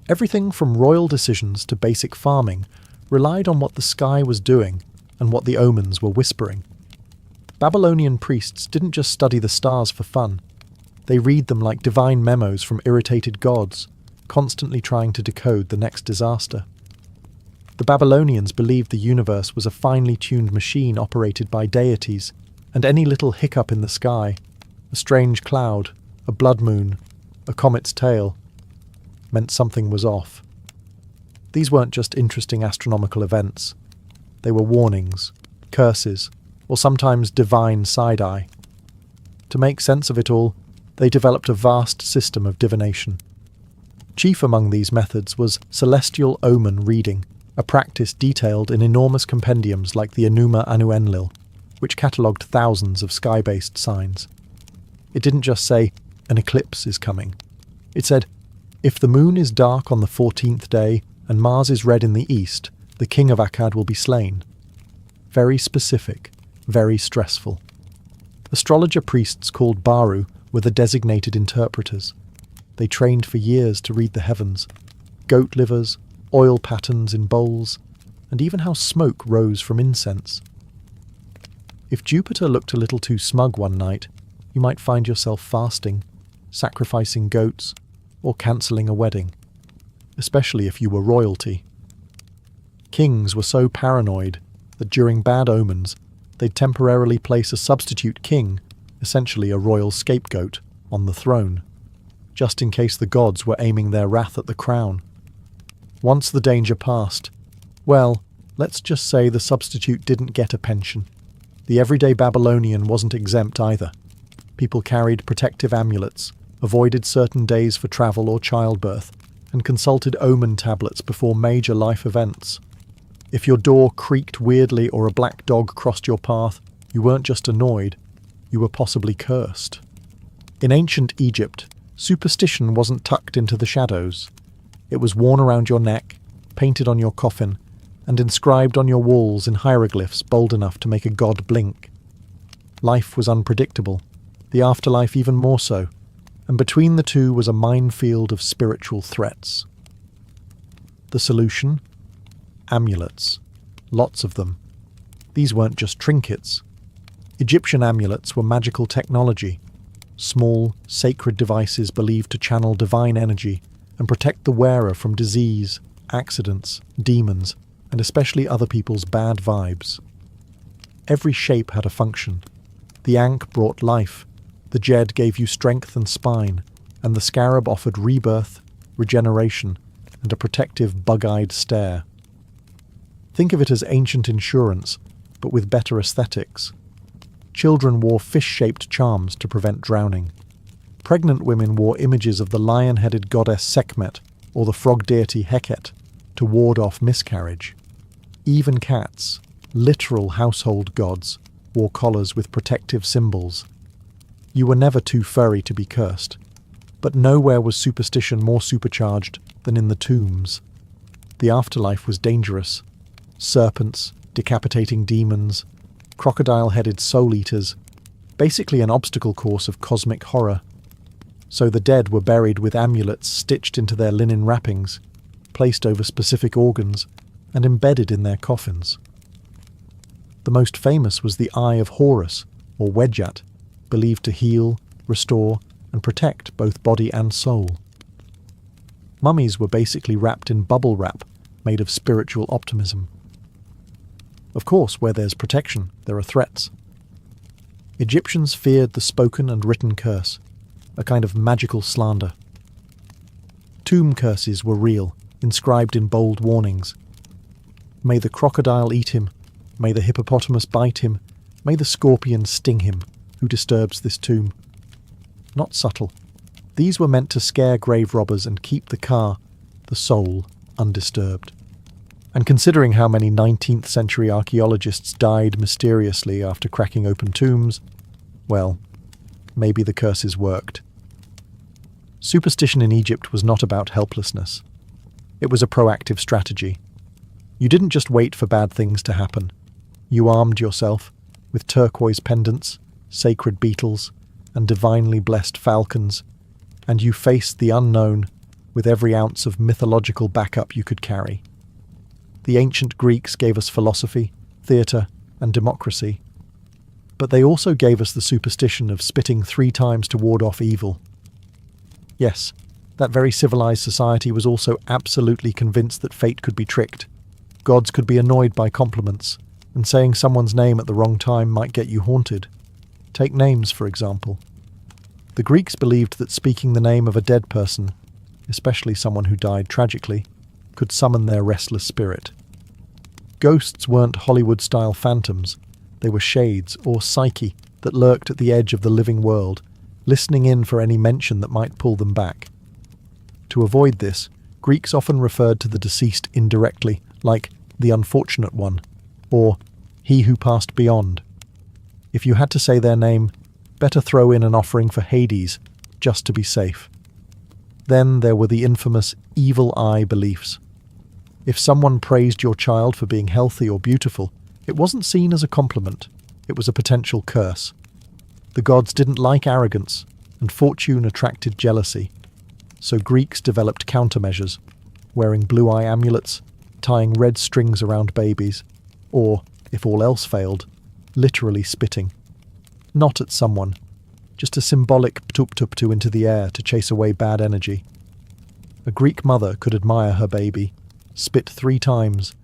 Everything from royal decisions to basic farming relied on what the sky was doing and what the omens were whispering. Babylonian priests didn't just study the stars for fun. They read them like divine memos from irritated gods, constantly trying to decode the next disaster. The Babylonians believed the universe was a finely tuned machine operated by deities, and any little hiccup in the sky, a strange cloud, a blood moon, a comet's tail, meant something was off. These weren't just interesting astronomical events. They were warnings, curses, or sometimes divine side-eye. To make sense of it all, they developed a vast system of divination. Chief among these methods was celestial omen reading, a practice detailed in enormous compendiums like the Enuma Anu-Enlil, which catalogued thousands of sky-based signs. It didn't just say, "An eclipse is coming." It said, "If the moon is dark on the 14th day and Mars is red in the east, the king of Akkad will be slain." very specific, very stressful. Astrologer priests called Baru were the designated interpreters. They trained for years to read the heavens, goat livers, oil patterns in bowls, and even how smoke rose from incense. If Jupiter looked a little too smug one night, you might find yourself fasting, sacrificing goats, or cancelling a wedding, especially if you were royalty. Kings were so paranoid that during bad omens, they'd temporarily place a substitute king, essentially a royal scapegoat, on the throne, just in case the gods were aiming their wrath at the crown. Once the danger passed, well, let's just say the substitute didn't get a pension. The everyday Babylonian wasn't exempt either. People carried protective amulets, avoided certain days for travel or childbirth, and consulted omen tablets before major life events. If your door creaked weirdly or a black dog crossed your path, you weren't just annoyed, you were possibly cursed. In ancient Egypt, superstition wasn't tucked into the shadows. It was worn around your neck, painted on your coffin, and inscribed on your walls in hieroglyphs bold enough to make a god blink. Life was unpredictable, the afterlife even more so, and between the two was a minefield of spiritual threats. The solution? Amulets. Lots of them. These weren't just trinkets. Egyptian amulets were magical technology, small, sacred devices believed to channel divine energy and protect the wearer from disease, accidents, demons, and especially other people's bad vibes. Every shape had a function. The ankh brought life, the jed gave you strength and spine, and the scarab offered rebirth, regeneration, and a protective bug-eyed stare. Think of it as ancient insurance, but with better aesthetics. Children wore fish-shaped charms to prevent drowning. Pregnant women wore images of the lion-headed goddess Sekhmet or the frog deity Heket to ward off miscarriage. Even cats, literal household gods, wore collars with protective symbols. You were never too furry to be cursed, but nowhere was superstition more supercharged than in the tombs. The afterlife was dangerous. Serpents, decapitating demons, crocodile-headed soul-eaters, basically an obstacle course of cosmic horror. So the dead were buried with amulets stitched into their linen wrappings, placed over specific organs, and embedded in their coffins. The most famous was the Eye of Horus, or Wedjat, believed to heal, restore, and protect both body and soul. Mummies were basically wrapped in bubble wrap, made of spiritual optimism. Of course, where there's protection, there are threats. Egyptians feared the spoken and written curse, a kind of magical slander. Tomb curses were real, inscribed in bold warnings. May the crocodile eat him, may the hippopotamus bite him, may the scorpion sting him, who disturbs this tomb. Not subtle. These were meant to scare grave robbers and keep the car, the soul, undisturbed. And considering how many 19th century archaeologists died mysteriously after cracking open tombs, well, maybe the curses worked. Superstition in Egypt was not about helplessness. It was a proactive strategy. You didn't just wait for bad things to happen. You armed yourself with turquoise pendants, sacred beetles, and divinely blessed falcons, and you faced the unknown with every ounce of mythological backup you could carry. The ancient Greeks gave us philosophy, theatre, and democracy. But they also gave us the superstition of spitting 3 times to ward off evil. Yes, that very civilized society was also absolutely convinced that fate could be tricked. Gods could be annoyed by compliments, and saying someone's name at the wrong time might get you haunted. Take names, for example. The Greeks believed that speaking the name of a dead person, especially someone who died tragically, could summon their restless spirit. Ghosts weren't Hollywood-style phantoms. They were shades, or psyche, that lurked at the edge of the living world, listening in for any mention that might pull them back. To avoid this, Greeks often referred to the deceased indirectly, like the unfortunate one, or he who passed beyond. If you had to say their name, better throw in an offering for Hades, just to be safe. Then there were the infamous evil eye beliefs. If someone praised your child for being healthy or beautiful, It wasn't seen as a compliment, it was a potential curse. The gods didn't like arrogance, and fortune attracted jealousy. So Greeks developed countermeasures, wearing blue-eye amulets, tying red strings around babies, or, if all else failed, literally spitting. Not at someone, just a symbolic ptup-tuptu into the air to chase away bad energy. A Greek mother could admire her baby, spit 3 times,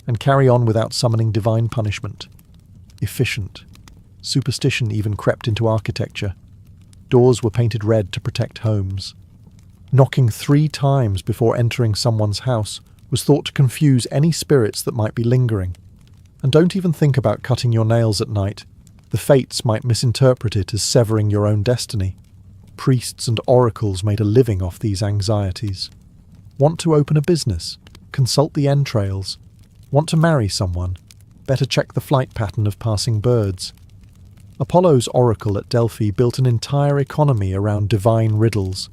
and carry on without summoning divine punishment. Efficient. Superstition even crept into architecture. Doors were painted red to protect homes. Knocking 3 times before entering someone's house was thought to confuse any spirits that might be lingering. And don't even think about cutting your nails at night. The fates might misinterpret it as severing your own destiny. Priests and oracles made a living off these anxieties. Want to open a business? Consult the entrails. Want to marry someone? Better check the flight pattern of passing birds. Apollo's oracle at Delphi built an entire economy around divine riddles.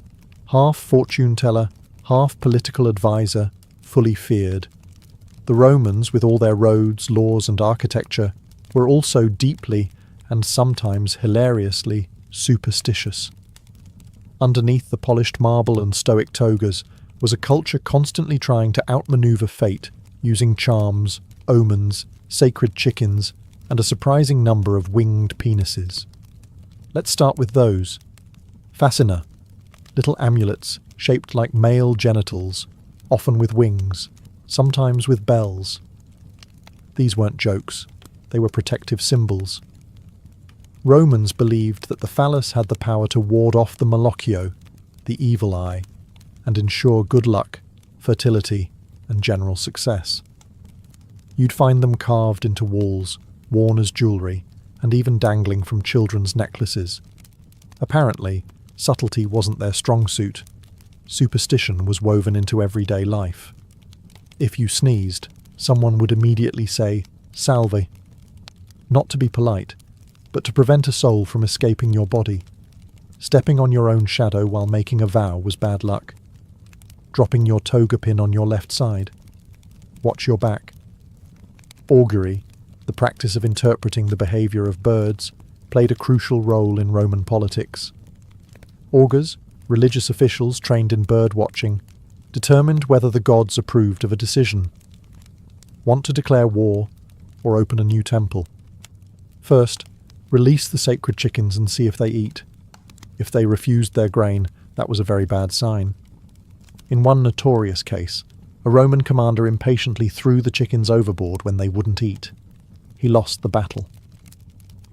Half fortune teller, half political advisor, fully feared. The Romans, with all their roads, laws and architecture, were also deeply, and sometimes hilariously, superstitious. Underneath the polished marble and stoic togas was a culture constantly trying to outmaneuver fate, using charms, omens, sacred chickens, and a surprising number of winged penises. Let's start with those. Fascina, little amulets shaped like male genitals, often with wings, sometimes with bells. These weren't jokes, they were protective symbols. Romans believed that the phallus had the power to ward off the malocchio, the evil eye, and ensure good luck, fertility, and general success. You'd find them carved into walls, worn as jewellery, and even dangling from children's necklaces. Apparently, subtlety wasn't their strong suit. Superstition was woven into everyday life. If you sneezed, someone would immediately say, "Salve." Not to be polite, but to prevent a soul from escaping your body. Stepping on your own shadow while making a vow was bad luck. Dropping your toga pin on your left side. Watch your back. Augury, the practice of interpreting the behaviour of birds, played a crucial role in Roman politics. Augurs, religious officials trained in bird watching, determined whether the gods approved of a decision. Want to declare war or open a new temple? First, release the sacred chickens and see if they eat. If they refused their grain, that was a very bad sign. In one notorious case, a Roman commander impatiently threw the chickens overboard when they wouldn't eat. He lost the battle.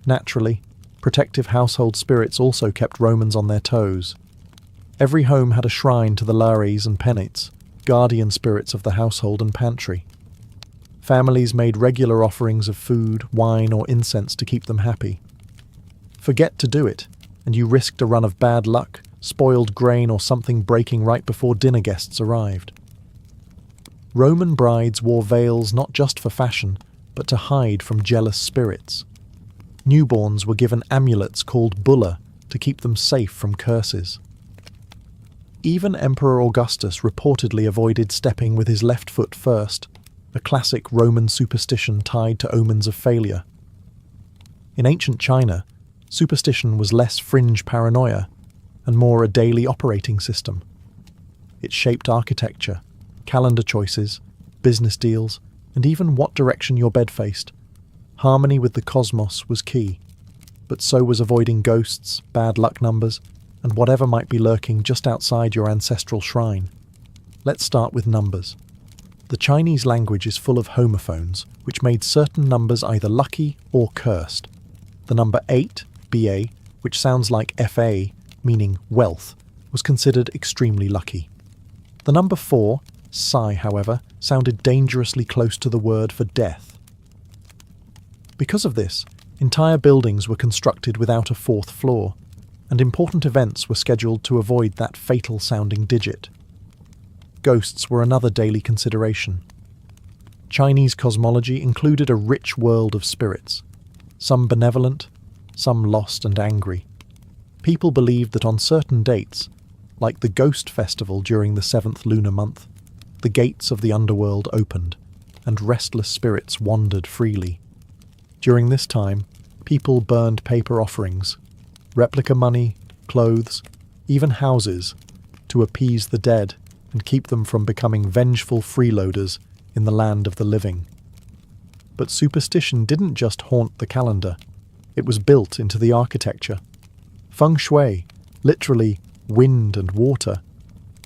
Naturally, protective household spirits also kept Romans on their toes. Every home had a shrine to the Lares and Penates, guardian spirits of the household and pantry. Families made regular offerings of food, wine, or incense to keep them happy. Forget to do it, and you risked a run of bad luck, spoiled grain, or something breaking right before dinner guests arrived. Roman brides wore veils not just for fashion, but to hide from jealous spirits. Newborns were given amulets called bulla to keep them safe from curses. Even Emperor Augustus reportedly avoided stepping with his left foot first, a classic Roman superstition tied to omens of failure. In ancient China, superstition was less fringe paranoia and more a daily operating system. It shaped architecture, calendar choices, business deals, and even what direction your bed faced. Harmony with the cosmos was key, but so was avoiding ghosts, bad luck numbers, and whatever might be lurking just outside your ancestral shrine. Let's start with numbers. The Chinese language is full of homophones, which made certain numbers either lucky or cursed. The number 8, BA, which sounds like FA, meaning wealth, was considered extremely lucky. The number 4, Psi, however, sounded dangerously close to the word for death. Because of this, entire buildings were constructed without a 4th floor, and important events were scheduled to avoid that fatal-sounding digit. Ghosts were another daily consideration. Chinese cosmology included a rich world of spirits, some benevolent, some lost and angry. People believed that on certain dates, like the ghost festival during the 7th lunar month, the gates of the underworld opened, and restless spirits wandered freely. During this time, people burned paper offerings, replica money, clothes, even houses, to appease the dead and keep them from becoming vengeful freeloaders in the land of the living. But superstition didn't just haunt the calendar, it was built into the architecture. Feng shui, literally wind and water,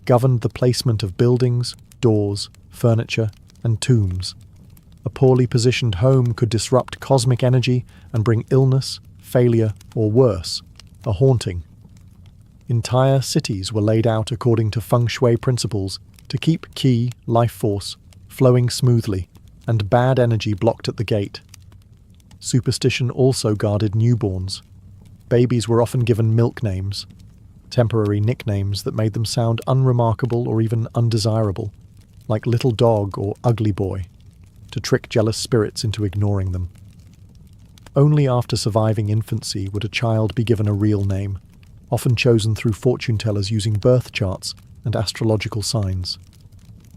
governed the placement of buildings, doors, furniture, and tombs. A poorly positioned home could disrupt cosmic energy and bring illness, failure, or worse, a haunting. Entire cities were laid out according to feng shui principles to keep qi, life force, flowing smoothly, and bad energy blocked at the gate. Superstition also guarded newborns. Babies were often given milk names, temporary nicknames that made them sound unremarkable or even undesirable, like little dog or ugly boy, to trick jealous spirits into ignoring them. Only after surviving infancy would a child be given a real name, often chosen through fortune tellers using birth charts and astrological signs.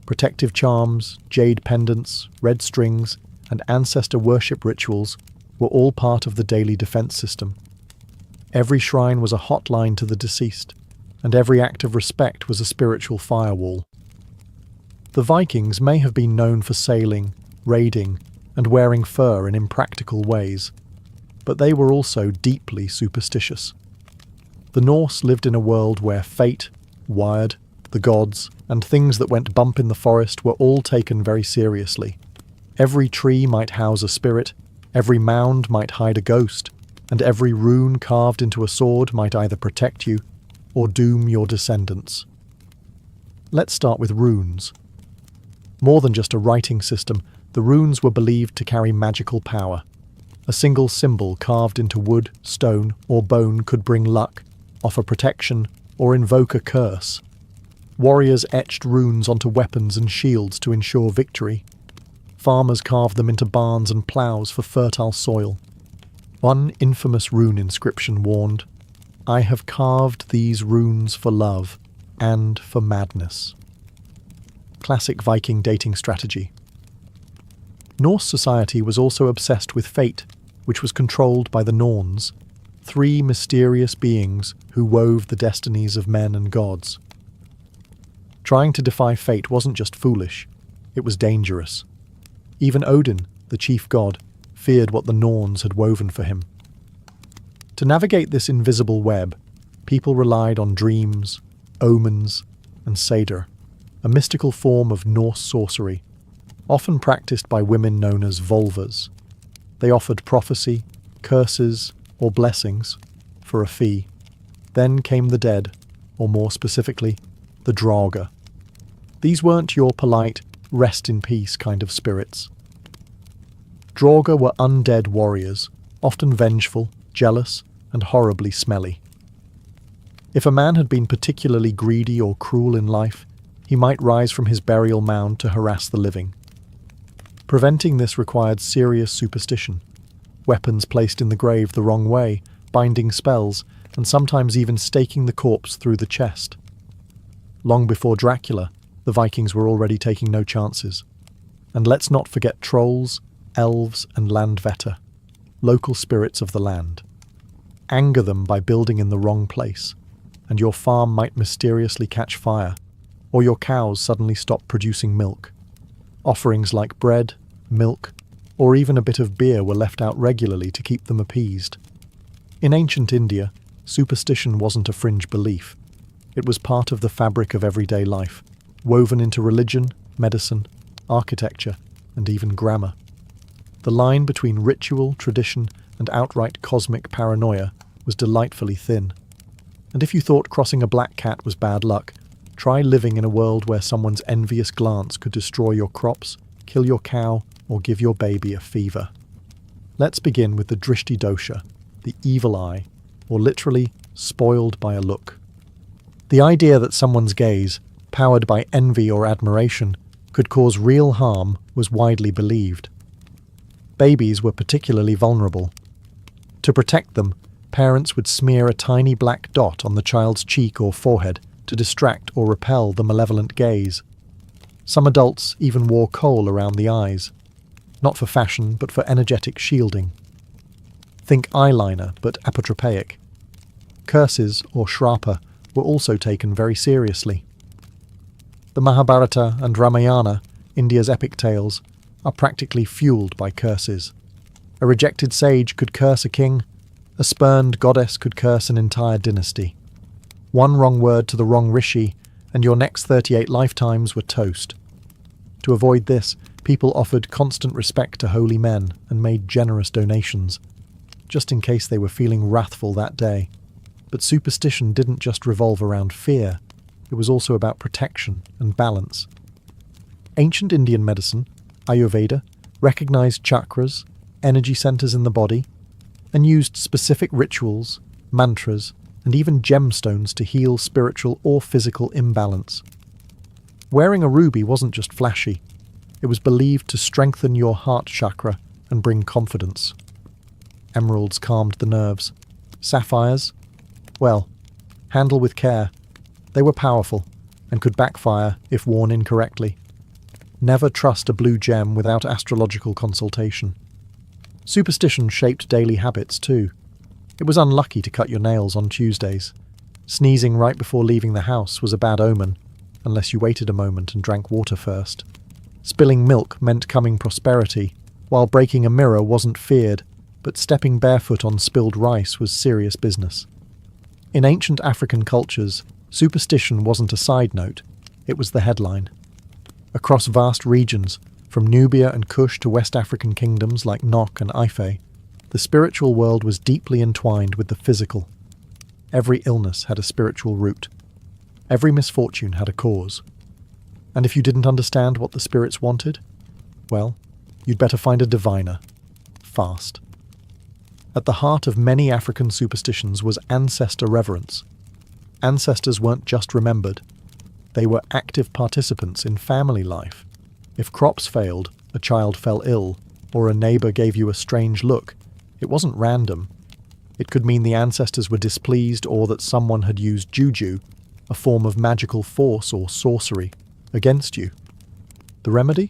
Protective charms, jade pendants, red strings, and ancestor worship rituals were all part of the daily defense system. Every shrine was a hotline to the deceased, and every act of respect was a spiritual firewall. The Vikings may have been known for sailing, raiding, and wearing fur in impractical ways, but they were also deeply superstitious. The Norse lived in a world where fate, Wyrd, the gods, and things that went bump in the forest were all taken very seriously. Every tree might house a spirit, every mound might hide a ghost, and every rune carved into a sword might either protect you or doom your descendants. Let's start with runes. More than just a writing system, the runes were believed to carry magical power. A single symbol carved into wood, stone, or bone could bring luck, offer protection, or invoke a curse. Warriors etched runes onto weapons and shields to ensure victory. Farmers carved them into barns and ploughs for fertile soil. One infamous rune inscription warned, "I have carved these runes for love and for madness." Classic Viking dating strategy. Norse society was also obsessed with fate, which was controlled by the Norns, three mysterious beings who wove the destinies of men and gods. Trying to defy fate wasn't just foolish, it was dangerous. Even Odin, the chief god, feared what the Norns had woven for him. To navigate this invisible web, people relied on dreams, omens, and seder, a mystical form of Norse sorcery, often practiced by women known as volvas. They offered prophecy, curses, or blessings for a fee. Then came the dead, or more specifically, the Draugr. These weren't your polite, rest in peace kind of spirits. Draugr were undead warriors, often vengeful, jealous, and horribly smelly. If a man had been particularly greedy or cruel in life, he might rise from his burial mound to harass the living. Preventing this required serious superstition. Weapons placed in the grave the wrong way, binding spells, and sometimes even staking the corpse through the chest. Long before Dracula, the Vikings were already taking no chances. And let's not forget trolls, elves, and landvetter, local spirits of the land. Anger them by building in the wrong place, and your farm might mysteriously catch fire, or your cows suddenly stop producing milk. Offerings like bread, milk, or even a bit of beer were left out regularly to keep them appeased. In ancient India, superstition wasn't a fringe belief. It was part of the fabric of everyday life, woven into religion, medicine, architecture, and even grammar. The line between ritual, tradition, and outright cosmic paranoia was delightfully thin. And if you thought crossing a black cat was bad luck, try living in a world where someone's envious glance could destroy your crops, kill your cow, or give your baby a fever. Let's begin with the drishti dosha, the evil eye, or literally spoiled by a look. The idea that someone's gaze, powered by envy or admiration, could cause real harm was widely believed. Babies were particularly vulnerable. To protect them, parents would smear a tiny black dot on the child's cheek or forehead to distract or repel the malevolent gaze. Some adults even wore kohl around the eyes, not for fashion but for energetic shielding. Think eyeliner, but apotropaic. Curses, or shrapa, were also taken very seriously. The Mahabharata and Ramayana, India's epic tales, are practically fueled by curses. A rejected sage could curse a king, a spurned goddess could curse an entire dynasty. One wrong word to the wrong rishi, and your next 38 lifetimes were toast. To avoid this, people offered constant respect to holy men and made generous donations, just in case they were feeling wrathful that day. But superstition didn't just revolve around fear, it was also about protection and balance. Ancient Indian medicine, Ayurveda, recognized chakras, energy centers in the body, and used specific rituals, mantras, and even gemstones to heal spiritual or physical imbalance. Wearing a ruby wasn't just flashy, it was believed to strengthen your heart chakra and bring confidence. Emeralds calmed the nerves. Sapphires? Well, handle with care. They were powerful and could backfire if worn incorrectly. Never trust a blue gem without astrological consultation. Superstition shaped daily habits too. It was unlucky to cut your nails on Tuesdays. Sneezing right before leaving the house was a bad omen, unless you waited a moment and drank water first. Spilling milk meant coming prosperity, while breaking a mirror wasn't feared, but stepping barefoot on spilled rice was serious business. In ancient African cultures, superstition wasn't a side note, it was the headline. Across vast regions, from Nubia and Kush to West African kingdoms like Nok and Ife, the spiritual world was deeply entwined with the physical. Every illness had a spiritual root. Every misfortune had a cause. And if you didn't understand what the spirits wanted, well, you'd better find a diviner. Fast. At the heart of many African superstitions was ancestor reverence. Ancestors weren't just remembered. They were active participants in family life. If crops failed, a child fell ill, or a neighbor gave you a strange look, it wasn't random. It could mean the ancestors were displeased or that someone had used juju, a form of magical force or sorcery, against you. The remedy?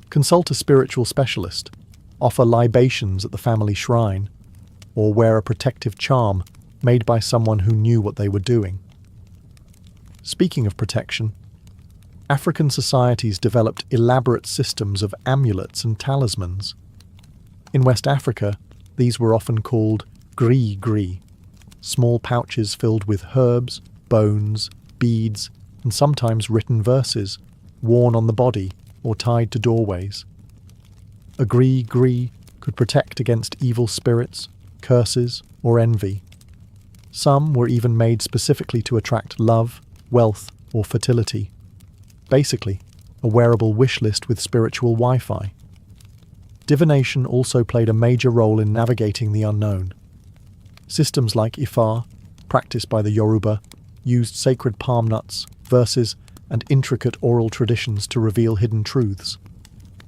Consult a spiritual specialist, offer libations at the family shrine, or wear a protective charm made by someone who knew what they were doing. Speaking of protection, African societies developed elaborate systems of amulets and talismans. In West Africa, these were often called gris-gris, small pouches filled with herbs, bones, beads, and sometimes written verses, worn on the body or tied to doorways. A gris-gris could protect against evil spirits, curses, or envy. Some were even made specifically to attract love, wealth, or fertility. Basically, a wearable wish list with spiritual Wi-Fi. Divination also played a major role in navigating the unknown. Systems like Ifa, practiced by the Yoruba, used sacred palm nuts, verses, and intricate oral traditions to reveal hidden truths.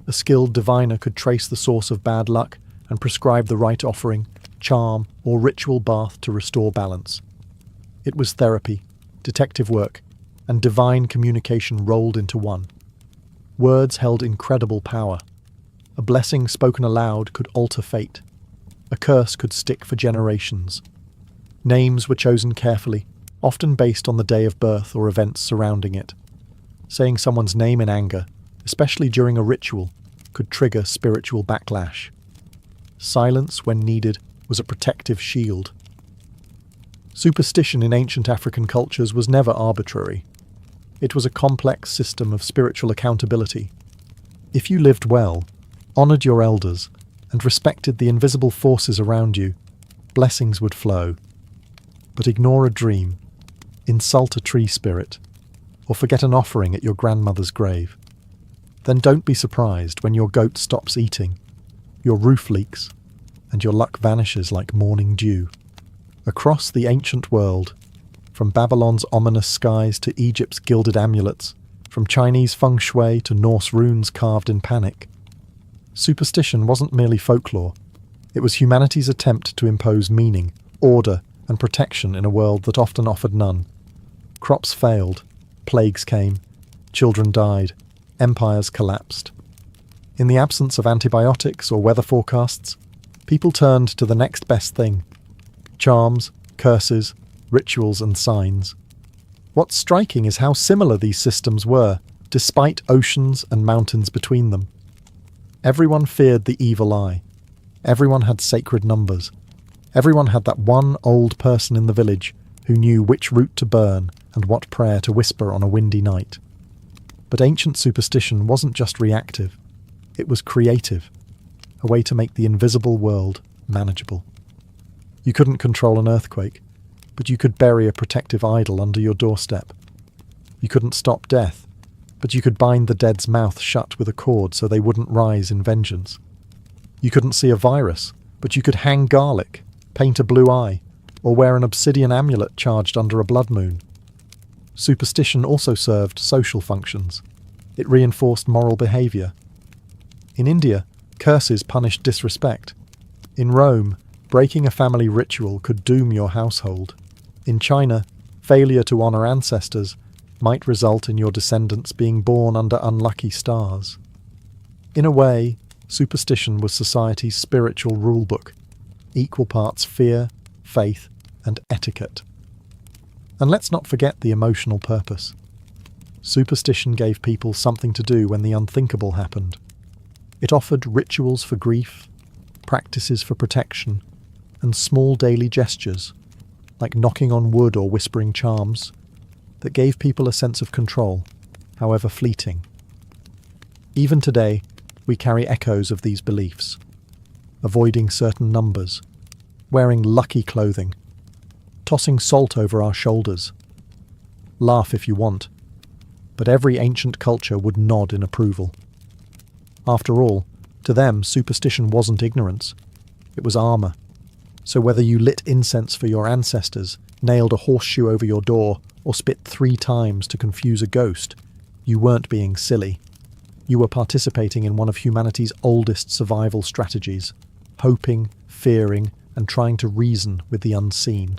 A skilled diviner could trace the source of bad luck and prescribe the right offering, charm, or ritual bath to restore balance. It was therapy, detective work, and divine communication rolled into one. Words held incredible power. A blessing spoken aloud could alter fate. A curse could stick for generations. Names were chosen carefully, often based on the day of birth or events surrounding it. Saying someone's name in anger, especially during a ritual, could trigger spiritual backlash. Silence, when needed, was a protective shield. Superstition in ancient African cultures was never arbitrary. It was a complex system of spiritual accountability. If you lived well, honoured your elders, and respected the invisible forces around you, blessings would flow. But ignore a dream, insult a tree spirit, or forget an offering at your grandmother's grave. Then don't be surprised when your goat stops eating, your roof leaks, and your luck vanishes like morning dew. Across the ancient world, from Babylon's ominous skies to Egypt's gilded amulets, from Chinese feng shui to Norse runes carved in panic, superstition wasn't merely folklore. It was humanity's attempt to impose meaning, order, and protection in a world that often offered none. Crops failed, plagues came, children died, empires collapsed. In the absence of antibiotics or weather forecasts, People turned to the next best thing: charms, curses, rituals, and signs. What's striking is how similar these systems were, despite oceans and mountains between them. Everyone feared the evil eye. Everyone had sacred numbers. Everyone had that one old person in the village who knew which root to burn and what prayer to whisper on a windy night. But ancient superstition wasn't just reactive. It was creative, a way to make the invisible world manageable. You couldn't control an earthquake, but you could bury a protective idol under your doorstep. You couldn't stop death, but you could bind the dead's mouth shut with a cord so they wouldn't rise in vengeance. You couldn't see a virus, but you could hang garlic, paint a blue eye, or wear an obsidian amulet charged under a blood moon. Superstition also served social functions. It reinforced moral behaviour. In India, curses punished disrespect. In Rome, breaking a family ritual could doom your household. In China, failure to honour ancestors might result in your descendants being born under unlucky stars. In a way, superstition was society's spiritual rulebook, equal parts fear, faith, and etiquette. And let's not forget the emotional purpose. Superstition gave people something to do when the unthinkable happened. It offered rituals for grief, practices for protection, and small daily gestures, like knocking on wood or whispering charms, that gave people a sense of control, however fleeting. Even today, we carry echoes of these beliefs, avoiding certain numbers, wearing lucky clothing, tossing salt over our shoulders. Laugh if you want, but every ancient culture would nod in approval. After all, to them, superstition wasn't ignorance, it was armour. So whether you lit incense for your ancestors, nailed a horseshoe over your door, or spit 3 times to confuse a ghost, you weren't being silly. You were participating in one of humanity's oldest survival strategies, hoping, fearing, and trying to reason with the unseen.